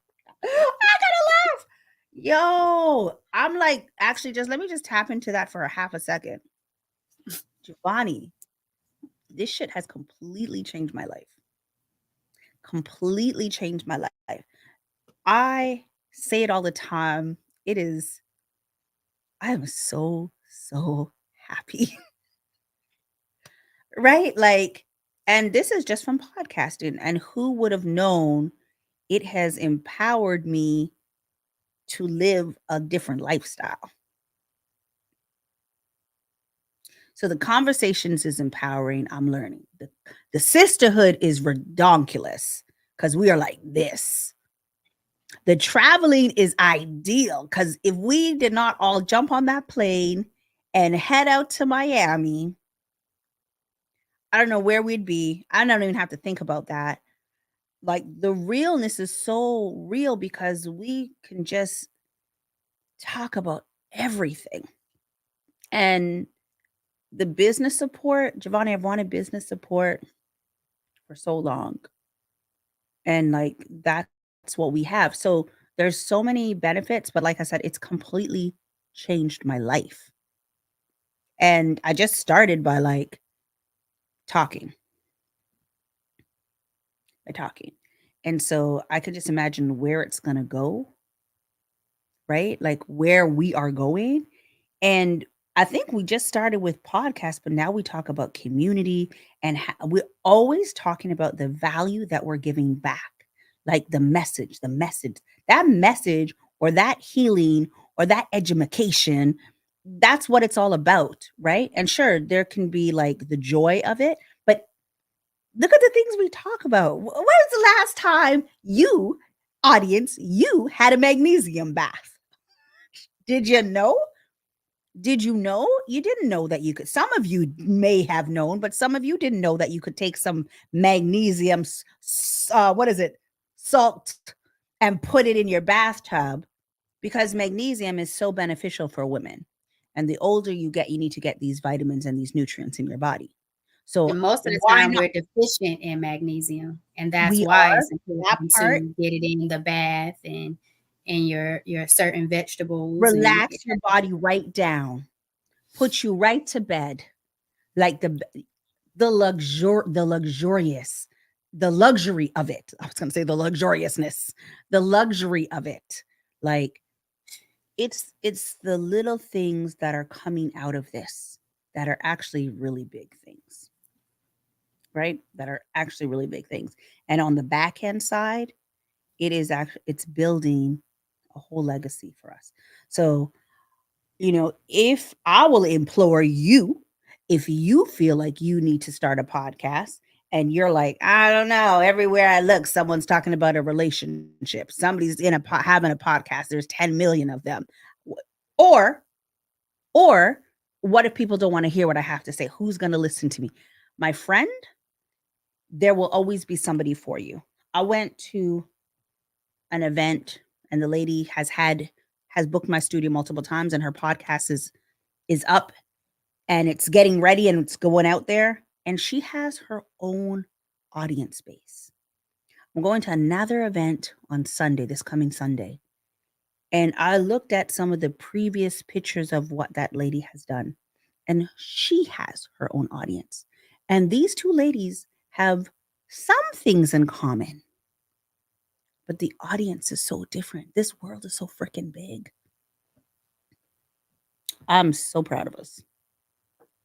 gotta laugh. Yo, I'm like, actually, just let me just tap into that for a half a second. Jovonnie, this shit has completely changed my life. Completely changed my life. I say it all the time. It is, I am so, so happy. Right? Like, and this is just from podcasting. And who would have known it has empowered me to live a different lifestyle? So the conversations is empowering. I'm learning. The sisterhood is redonkulous because we are like this. The traveling is ideal because if we did not all jump on that plane and head out to Miami, I don't know where we'd be. I don't even have to think about that. Like, the realness is so real because we can just talk about everything. And the business support, Jovonnie, I've wanted business support for so long. And like, that's what we have. So there's so many benefits, but like I said, it's completely changed my life. And I just started by like talking, by talking. And so I could just imagine where it's going to go, right? Like where we are going. And I think we just started with podcasts, but now we talk about community and we're always talking about the value that we're giving back, like that message or that healing or that education. That's what it's all about, right? And sure, there can be like the joy of it, but Look at the things we talk about. When was the last time you, audience, you had a magnesium bath? Did you know? Did you know? You didn't know that you could. Some of you may have known, but some of you didn't know that you could take some magnesium, what is it, salt, and put it in your bathtub because magnesium is so beneficial for women. And the older you get, you need to get these vitamins and these nutrients in your body. And So most of the why time not? we're deficient in magnesium, and that's We why are it's that important part. to get it in the bath and your certain vegetables and Relax your body right down, put you right to bed, like the luxurious, the luxury of it. I was going to say the luxuriousness, the luxury of it. Like it's the little things that are coming out of this that are actually really big things, right? That are actually really big things. And on the back end side, it's building a whole legacy for us. So, if I will implore you, if you feel like you need to start a podcast and you're like, I don't know, everywhere I look, someone's talking about a relationship. Somebody's having a podcast. There's 10 million of them. Or, or what if people don't want to hear what I have to say? Who's going to listen to me? My friend, there will always be somebody for you. I went to an event and the lady has booked my studio multiple times and her podcast is up and it's getting ready and it's going out there and she has her own audience base. I'm going to another event on Sunday, this coming Sunday. And I looked at some of the previous pictures of what that lady has done and she has her own audience. And these two ladies have some things in common, but the audience is so different. This world is so freaking big. I'm so proud of us.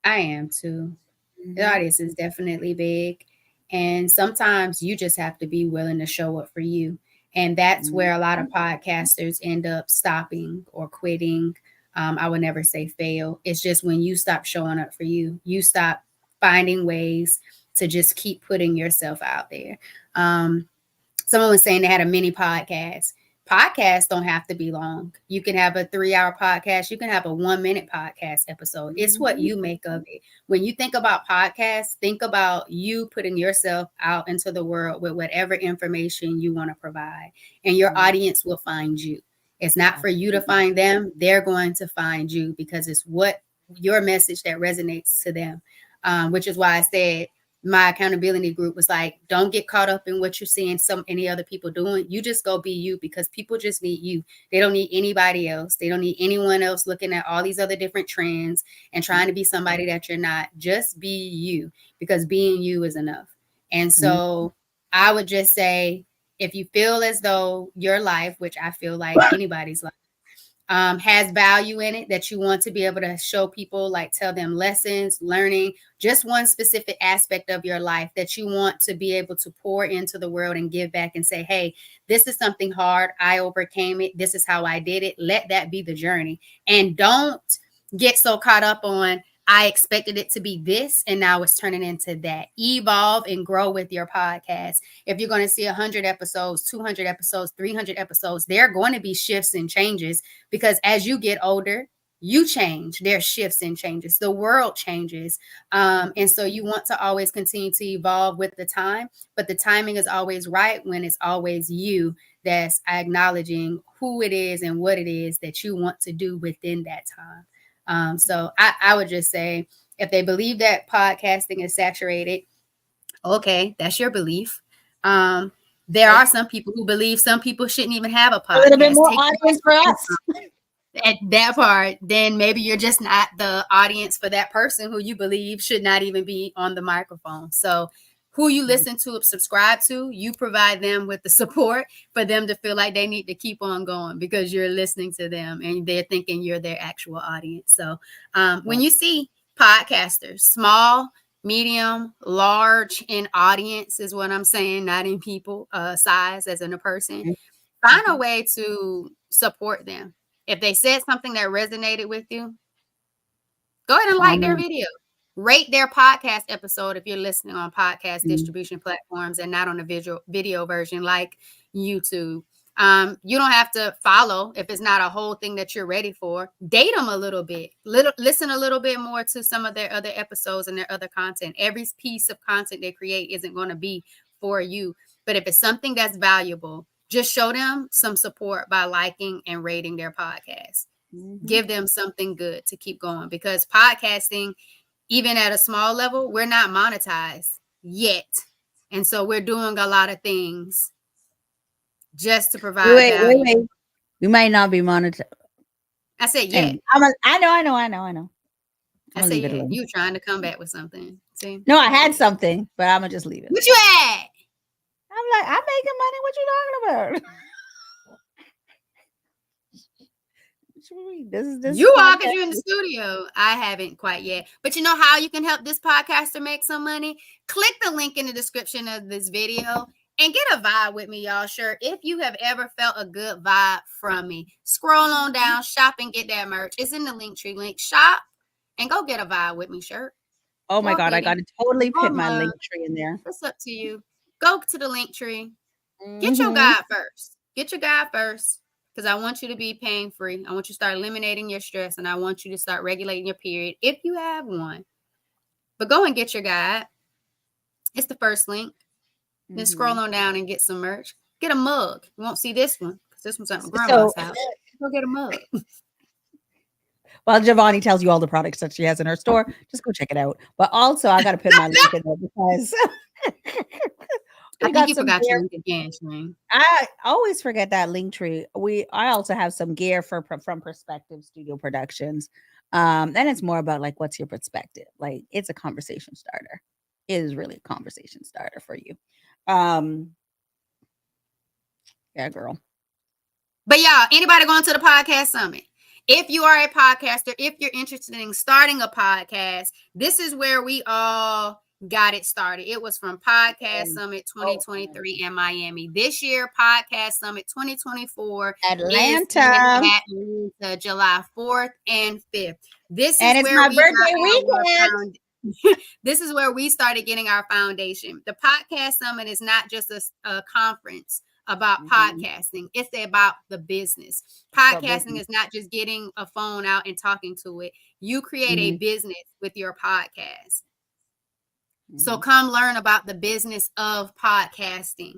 I am too. The Mhm. audience is definitely big. And sometimes you just have to be willing to show up for you. And that's where a lot of podcasters end up stopping or quitting. I would never say fail. It's just when you stop showing up for you, you stop finding ways to just keep putting yourself out there. Um, Someone was saying they had a mini podcast. Podcasts don't have to be long. You can have a 3 hour podcast. You can have a 1 minute podcast episode. It's what Mhm. you make of it. When you think about podcasts, think about you putting yourself out into the world with whatever information you want to provide, and your Mhm. audience will find you. It's not for you to Absolutely. find them, they're going to find you because it's what your message that resonates to them. Which is why I said my accountability group was like, don't get caught up in what you're seeing any other people doing. You just go be you because people just need you. They don't need anybody else. They don't need anyone else looking at all these other different trends and trying to be somebody that you're not. Just be you because being you is enough. And Mhm. so I would just say, if you feel as though your life, which I feel like anybody's life, has value in it that you want to be able to show people, like tell them lessons, learning, just one specific aspect of your life that you want to be able to pour into the world and give back and say, hey, this is something hard. I overcame it. This is how I did it. Let that be the journey. And don't get so caught up on, I expected it to be this and now it's turning into that. Evolve and grow with your podcast. If you're going to see 100 episodes, 200 episodes, 300 episodes, there are going to be shifts and changes because as you get older, you change. There's shifts and changes. The world changes. And so you want to always continue to evolve with the time, but the timing is always right when it's always you that's acknowledging who it is and what it is that you want to do within that time. So I would just say, if they believe that podcasting is saturated, okay, that's your belief. Um, there are some people who believe some people shouldn't even have a A little bit podcast. more Take audience for us. at that part, then maybe you're just not the audience for that person who you believe should not even be on the microphone. So, who you listen to, subscribe to, you provide them with the support for them to feel like they need to keep on going because you're listening to them and they're thinking you're their actual audience. So, when you see podcasters, small, medium, large in audience is what I'm saying, not in people size as in a person, find a Mhm. way to support them. If they said something that resonated with you, go ahead and like their Comment, video. Rate their podcast episode if you're listening on podcast Mm. distribution platforms and not on the video version like YouTube. You don't have to follow if it's not a whole thing that you're ready for. Date them a little bit. Listen a little bit more to some of their other episodes and their other content. Every piece of content they create isn't going to be for you. But if it's something that's valuable, just show them some support by liking and rating their podcast. Mm-hmm. Give them something good to keep going, because podcasting, even at a small level, we're not monetized yet. And so we're doing a lot of things just to provide value. Wait. We might not be monetized. I said, yeah. Anyway, I know. I said, yeah. You trying to come back with something. See? No, I had something, but I'm going to just leave it. What you had? I'm like, I'm making money. What you talking about? This you are, because you're in the studio. I haven't quite yet. But you know how you can help this podcaster make some money? Click the link in the description of this video and get a vibe with me, y'all. Sure, if you have ever felt a good vibe from me, scroll on down, shop and get that merch. It's in the Linktree link. Shop and go get a vibe with me, shirt. Oh my God, I got to totally put my Linktree in there. It's up to you. Go to the Linktree. Get your guide first. Get your guide first, because I want you to be pain free. I want you to start eliminating your stress, and I want you to start regulating your period if you have one. But go and get your guide. It's the first link. Then scroll on down and get some merch. Get a mug. You won't see this one because this one's at my grandma's house. Go get a mug. Well, Jovonnie tells you all the products that she has in her store. Just go check it out. But also, I got to put my link in there because I think you forgot your link again, Shereen. I always forget that Linktree. I also have some gear from Perspective Studio Productions. And it's more about like, what's your perspective? Like, it's a conversation starter. It is really a conversation starter for you. Yeah, girl. But y'all, anybody going to the podcast summit? If you are a podcaster, if you're interested in starting a podcast, this is where we all got it started. It was from Podcast Summit 2023 in Miami. This year, Podcast Summit 2024 Atlanta, July 4th and 5th. This is and it's where my birthday weekend. This is where we started getting our foundation. The Podcast Summit is not just a conference about podcasting. It's about the business. Podcasting is not just getting a phone out and talking to it. You create a business with your podcast. So come learn about the business of podcasting,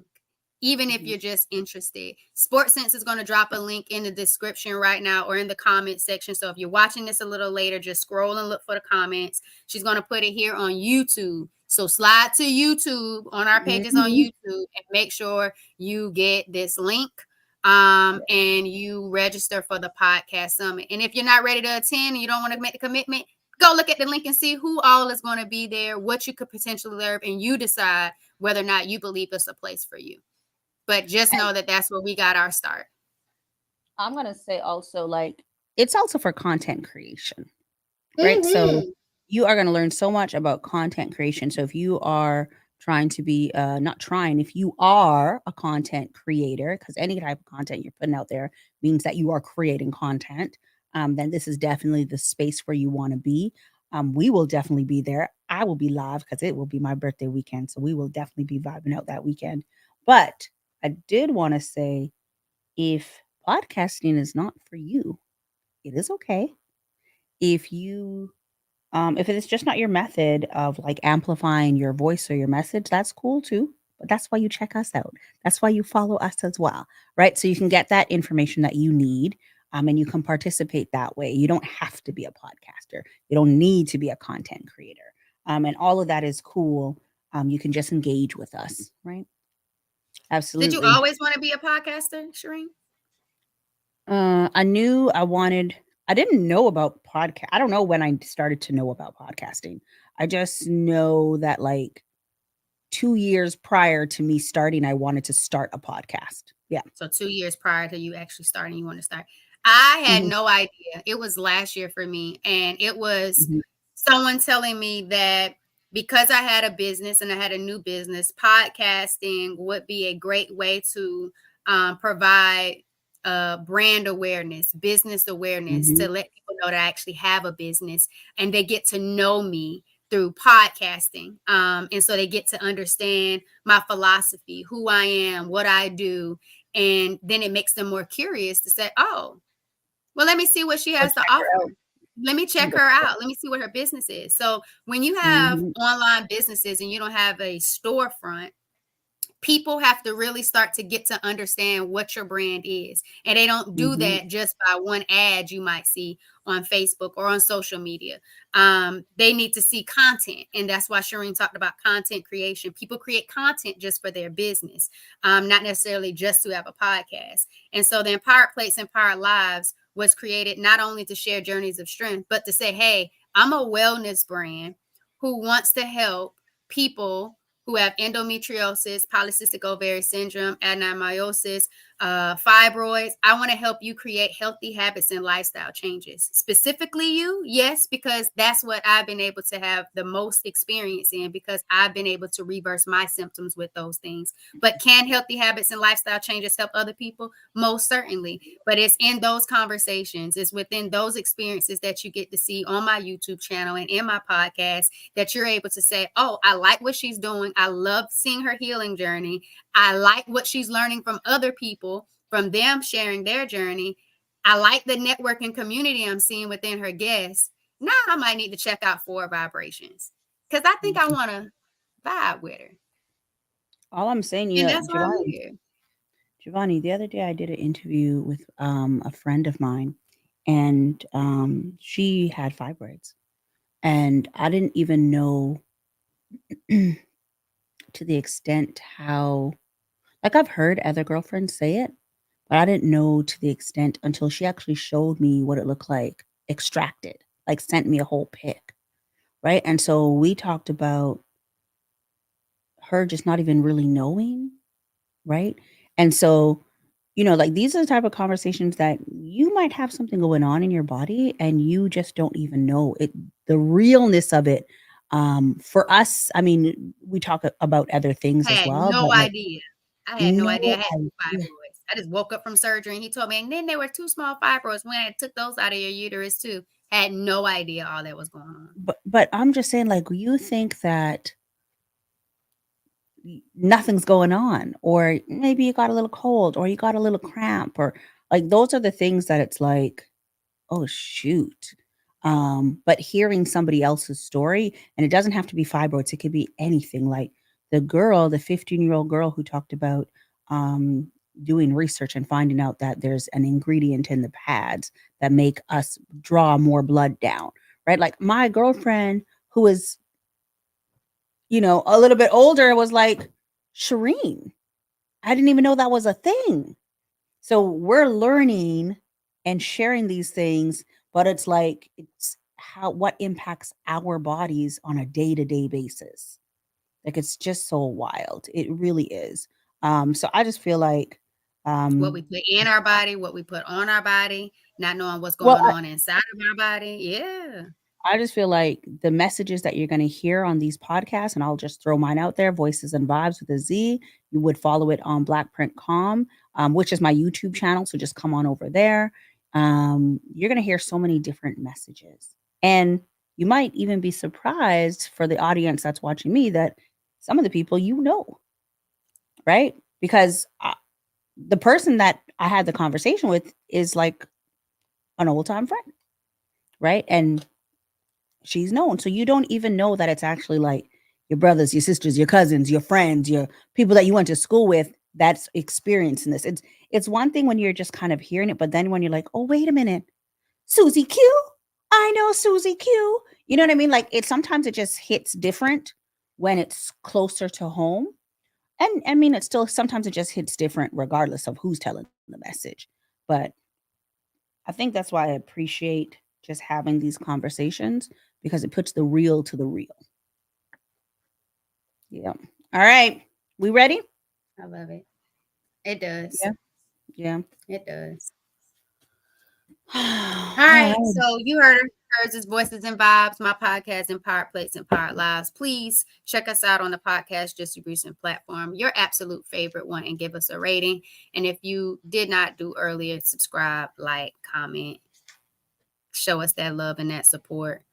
even if you're just interested. SportsSense is going to drop a link in the description right now or in the comment section. So if you're watching this a little later, just scroll and look for the comments. She's going to put it here on YouTube. So slide to YouTube on our pages on YouTube and make sure you get this link and you register for the Podcast Summit. And if you're not ready to attend and you don't want to make the commitment, go look at the link and see who all is going to be there, what you could potentially learn, and you decide whether or not you believe it's a place for you. But just know that that's where we got our start. I'm going to say also, like, it's also for content creation, right? So you are going to learn so much about content creation. So if you are trying to be, if you are a content creator, because any type of content you're putting out there means that you are creating content, then this is definitely the space where you want to be. We will definitely be there. I will be live because it will be my birthday weekend. So we will definitely be vibing out that weekend. But I did want to say, if podcasting is not for you, it is okay. If you, if it is just not your method of like amplifying your voice or your message, that's cool too. But that's why you check us out. That's why you follow us as well, right? So you can get that information that you need. And you can participate that way. You don't have to be a podcaster. You don't need to be a content creator. And all of that is cool. You can just engage with us, right? Absolutely. Did you always want to be a podcaster, Shereen? I knew I didn't know about podcast. I don't know when I started to know about podcasting. I just know that like 2 years prior to me starting, I wanted to start a podcast. Yeah. So 2 years prior to you actually starting, you want to start. I had no idea. It was last year for me. And it was someone telling me that because I had a business and I had a new business, podcasting would be a great way to provide brand awareness, business awareness, to let people know that I actually have a business and they get to know me through podcasting. And so they get to understand my philosophy, who I am, what I do. And then it makes them more curious to say, oh, well, let me see what she Or has to check her offer. out. Let me check her out. Let me see what her business is. So when you have Mhm. online businesses and you don't have a storefront, people have to really start to get to understand what your brand is. And they don't do Mhm. that just by one ad you might see on Facebook or on social media. They need to see content. And that's why Shereen talked about content creation. People create content just for their business, not necessarily just to have a podcast. And so the Empowered Plates, Empowered Lives was created not only to share journeys of strength, but to say, hey, I'm a wellness brand who wants to help people who have endometriosis, polycystic ovary syndrome, adenomyosis, fibroids. I want to help you create healthy habits and lifestyle changes. Specifically you, yes, because that's what I've been able to have the most experience in, because I've been able to reverse my symptoms with those things. But can healthy habits and lifestyle changes help other people? Most certainly. But it's in those conversations, it's within those experiences that you get to see on my YouTube channel and in my podcast, that you're able to say, oh, I like what she's doing. I love seeing her healing journey. I like what she's learning from other people, from them sharing their journey. I like the networking community I'm seeing within her guests. Now I might need to check out Four Vibrations, because I think I Mhm. want to vibe with her. All I'm saying, And you, that's why I'm here. Jovonnie, the other day I did an interview with a friend of mine, and she had fibroids, and I didn't even know to the extent how, like, I've heard other girlfriends say it, but I didn't know to the extent until she actually showed me what it looked like extracted, like sent me a whole pic, right? And so we talked about her just not even really knowing, right? And so, like, these are the type of conversations that you might have something going on in your body and you just don't even know it, the realness of it. For us, I mean, we talk about other things I as had well, no but like, idea. I had no no idea I had two idea. fibroids. I just woke up from surgery and he told me, and then there were two small fibroids when I took those out of your uterus too. Had no idea all that was going on. But I'm just saying, like, you think that nothing's going on, or maybe you got a little cold, or you got a little cramp, or like those are the things that it's like, oh, shoot. But hearing somebody else's story, and it doesn't have to be fibroids, it could be anything. Like the 15-year-old girl who talked about um, doing research and finding out that there's an ingredient in the pads that make us draw more blood down, right? Like my girlfriend, who is, a little bit older, was like, Shireen, I didn't even know that was a thing. So we're learning and sharing these things, but it's like it's how what impacts our bodies on a day-to-day basis. Like it's just so wild. It really is. So I just feel like What um we put in our body, what we put on our body, not knowing what's well going on inside of our body. Yeah. I just feel like the messages that you're going to hear on these podcasts, and I'll just throw mine out there, Voices and Vibes with a Z. You would follow it on Black Print Com, which is my YouTube channel. So just come on over there. You're going to hear so many different messages. And you might even be surprised for the audience that's watching me that some of the people right? Because the person that I had the conversation with is like an old time friend, right? And she's known. So you don't even know that it's actually like your brothers, your sisters, your cousins, your friends, your people that you went to school with that's experiencing this. It's one thing when you're just kind of hearing it, but then when you're like, oh, wait a minute, Susie Q. I know Susie Q. You know what I mean? Like it sometimes it just hits different when it's closer to home. And I mean, it's still sometimes it just hits different regardless of who's telling the message. But I think that's why I appreciate just having these conversations because it puts the real to the real. Yeah. All right. We ready? I love it. It does. Yeah. Yeah. It does. All All right. right. So you heard hers is Voices and Vibes, my podcast, Empowered Plates, Empowered Lives. Please check us out on the podcast distribution platform, your absolute favorite one, and give us a rating. And if you did not do earlier, subscribe, like, comment, show us that love and that support.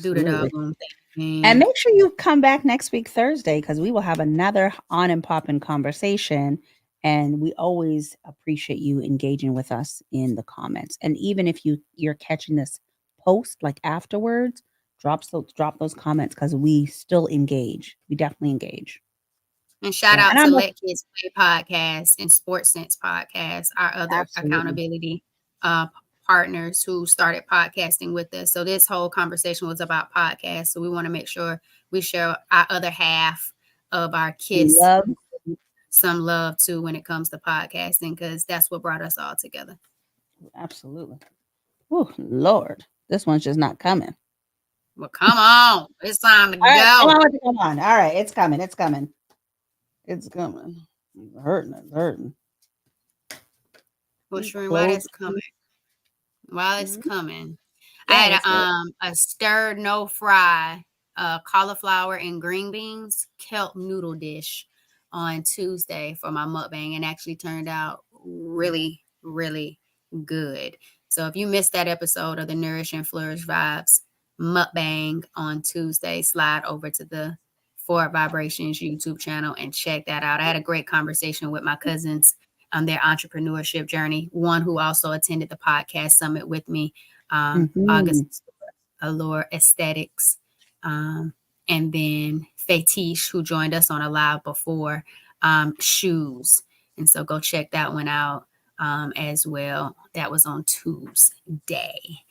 Do the Absolutely. doggone And thing. make sure you come back next week, Thursday, because we will have another on and popping conversation. And we always appreciate you engaging with us in the comments. And even if you're catching this post like afterwards, drop those comments because we still engage. We definitely engage. And shout So, out and to I'm Let Kids Play Podcast and Sports Sense Podcast, our other absolutely accountability uh, partners who started podcasting with us. So this whole conversation was about podcasts. So we want to make sure we share our other half of our some kiss love. some love too when it comes to podcasting, because that's what brought us all together. Absolutely. Oh Lord, this one's just not coming. Well, come on. It's time to All right, go. come on. All right, it's coming. It's coming. It's coming. It's hurting. It's hurting. Well, Keep Shereen, while closing. that's coming, while it's Mhm. coming, I Yeah, had let's hear it. a stir no fry cauliflower and green beans kelp noodle dish on Tuesday for my mukbang, and actually turned out really, really good. So if you missed that episode of the Nourish and Flourish Vibes mukbang on Tuesday, slide over to the Forward Vibrations YouTube channel and check that out. I had a great conversation with my cousins on their entrepreneurship journey. One who also attended the podcast summit with me, Mhm. August Allure Aesthetics, and then Fetish, who joined us on a live before, shoes. And so go check that one out as well. That was on Tuesday.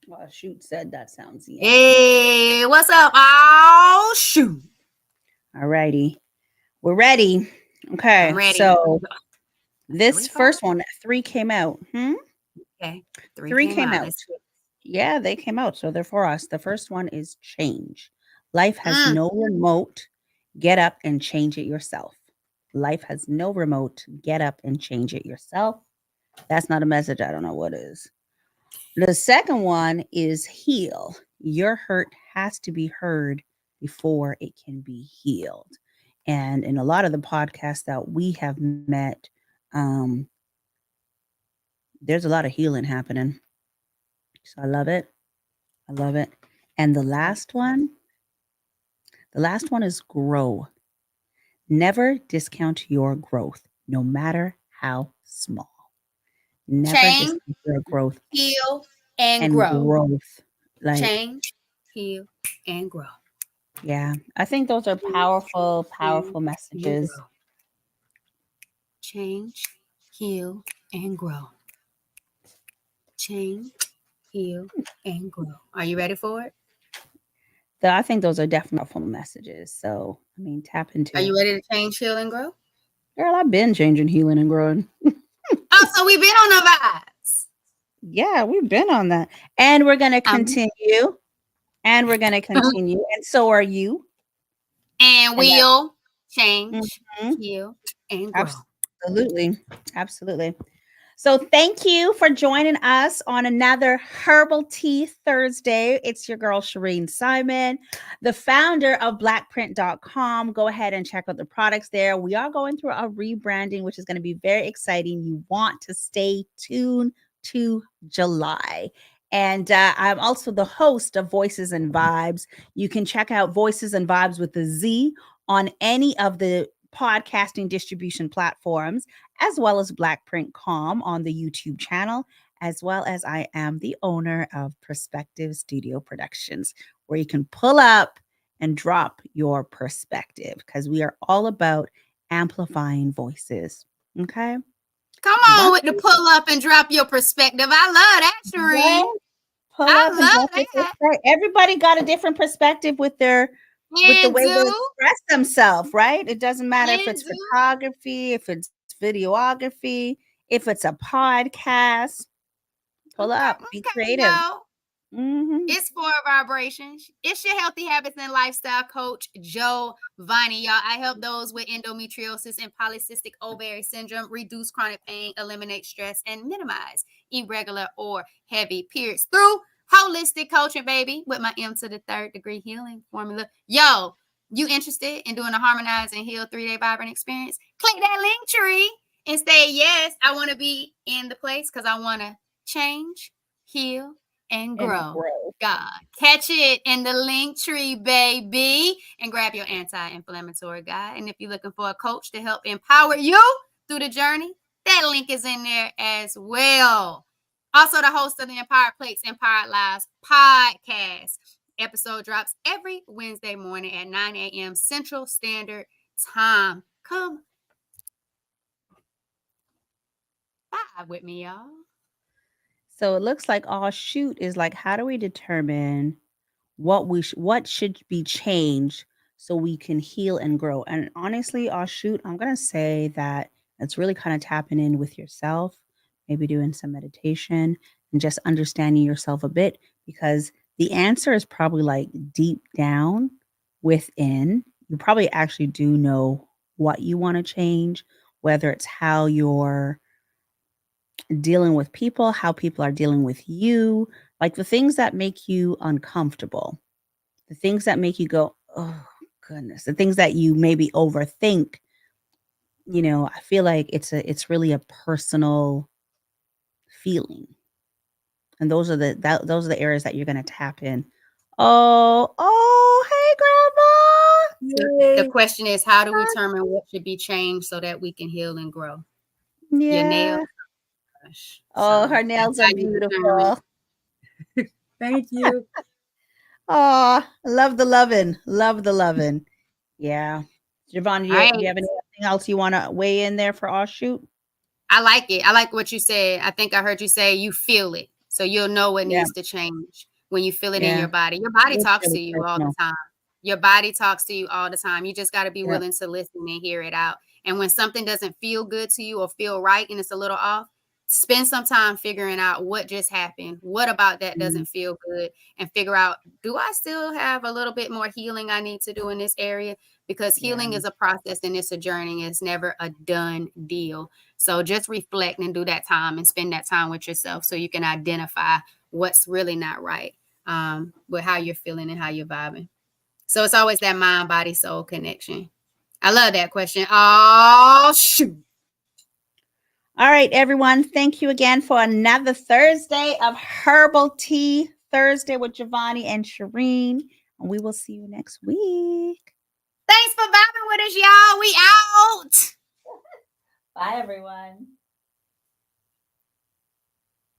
Well, shoot said that sounds yummy. Hey, what's up? Oh, shoot. All righty, we're ready. I'm Okay, ready. so this Three, four. first one, three came out. Okay. Three Three came came out. out. Let's see. Yeah, they came out. So they're for us. The first one is change. Life has Mm, no remote. Get up and change it yourself. Life has no remote. Get up and change it yourself. That's not a message. I don't know what is. The second one is heal. Your hurt has to be heard before it can be healed. And in a lot of the podcasts that we have met, um, there's a lot of healing happening. So I love it. I love it. And the last one is grow. Never discount your growth, no matter how small. Never change, discount your growth heal, and and grow. growth. Like, Change, heal, and grow. yeah, I think those are powerful, powerful And messages. grow. Change, heal, and grow. Change, heal, and grow. Are you ready for it? So I think those are definitely powerful messages. So, I mean, tap Are into it. you ready to change, heal, and grow? Girl, I've been changing, healing, and growing. Oh, so we've been on the vibes. Yeah, we've been on that. And we're going to Um, continue. And we're going to continue. And so are you. and And that, we'll change, mhm, heal, and grow. absolutely. Absolutely. So thank you for joining us on another Herbal Tea Thursday. It's your girl Shereen Simon, the founder of blackprint.com. Go ahead and check out the products there. We are going through a rebranding, which is going to be very exciting. You want to stay tuned to July. And I'm also the host of Voices and Vibes. You can check out Voices and Vibes with the Z on any of the podcasting distribution platforms, as well as Blackprint.com on the YouTube channel, as well as I am the owner of Perspective Studio Productions, where you can pull up and drop your perspective because we are all about amplifying voices. Okay. Come on One with the pull up and drop your perspective. I love that, right? Shereen. Pull I up and drop your love that. perspective. Everybody got a different perspective with the And way they do, express themselves, right? It doesn't matter if and it's do. photography, if it's videography, if it's a podcast. Pull Okay, up, be okay, creative. y'all. Mhm. It's for vibrations. It's your healthy habits and lifestyle coach, Jovonnie. Y'all, I help those with endometriosis and polycystic ovary syndrome reduce chronic pain, eliminate stress, and minimize irregular or heavy periods through holistic coaching, baby, with my M to the third degree healing formula. Yo, you interested in doing a harmonized and heal 3-day vibrant experience? Click that link tree and say, yes, I want to be in the place because I want to change, heal, and and grow. grow. God, catch it in the link tree, baby, and grab your anti-inflammatory guide. And if you're looking for a coach to help empower you through the journey, that link is in there as well. Also, the host of the Empowered Plates, Empowered Lives podcast. Episode drops every Wednesday morning at 9 a.m. Central Standard Time. Come vibe with me, y'all. So it looks like all shoot is like, how do we determine what should be changed so we can heal and grow? And honestly, all shoot, I'm gonna say that it's really kind of tapping in with yourself, maybe doing some meditation and just understanding yourself a bit, because the answer is probably like deep down within. You probably actually do know what you want to change, whether it's how you're dealing with people, how people are dealing with you, like the things that make you uncomfortable, the things that make you go, oh goodness, the things that you maybe overthink. I feel like it's really a personal feeling, and those are the areas that you're going to tap in. Oh, hey, So grandma, the yay! question is, how do we determine what should be changed so that we can heal and grow? Your nails. Yeah. Gosh. Oh, So her that's nails are how you determine. beautiful. Thank you. Oh, love the lovin'. Love the lovin'. Yeah. Javon, do All you, right. do you have anything else you want to weigh in there for our shoot? I like it. I like what you said. I think I heard you say you feel it. So you'll know what Yeah. needs to change when you feel it in Yeah. your body. Your body It's talks to really you all the personal. time. Your body talks to you all the time. You just got to be Yep. willing to listen and hear it out. And when something doesn't feel good to you or feel right and it's a little off, spend some time figuring out what just happened. What about that Mm, doesn't feel good? And figure out, do I still have a little bit more healing I need to do in this area? Because yeah. healing is a process and it's a journey. It's never a done deal. So just reflect and do that time and spend that time with yourself so you can identify what's really not right with how you're feeling and how you're vibing. So it's always that mind, body, soul connection. I love that question. Oh, shoot. All right, everyone. Thank you again for another Thursday of Herbal Tea Thursday with Jovonnie and Shereen. And we will see you next week. Thanks for vibing with us, y'all. We out. Bye, everyone.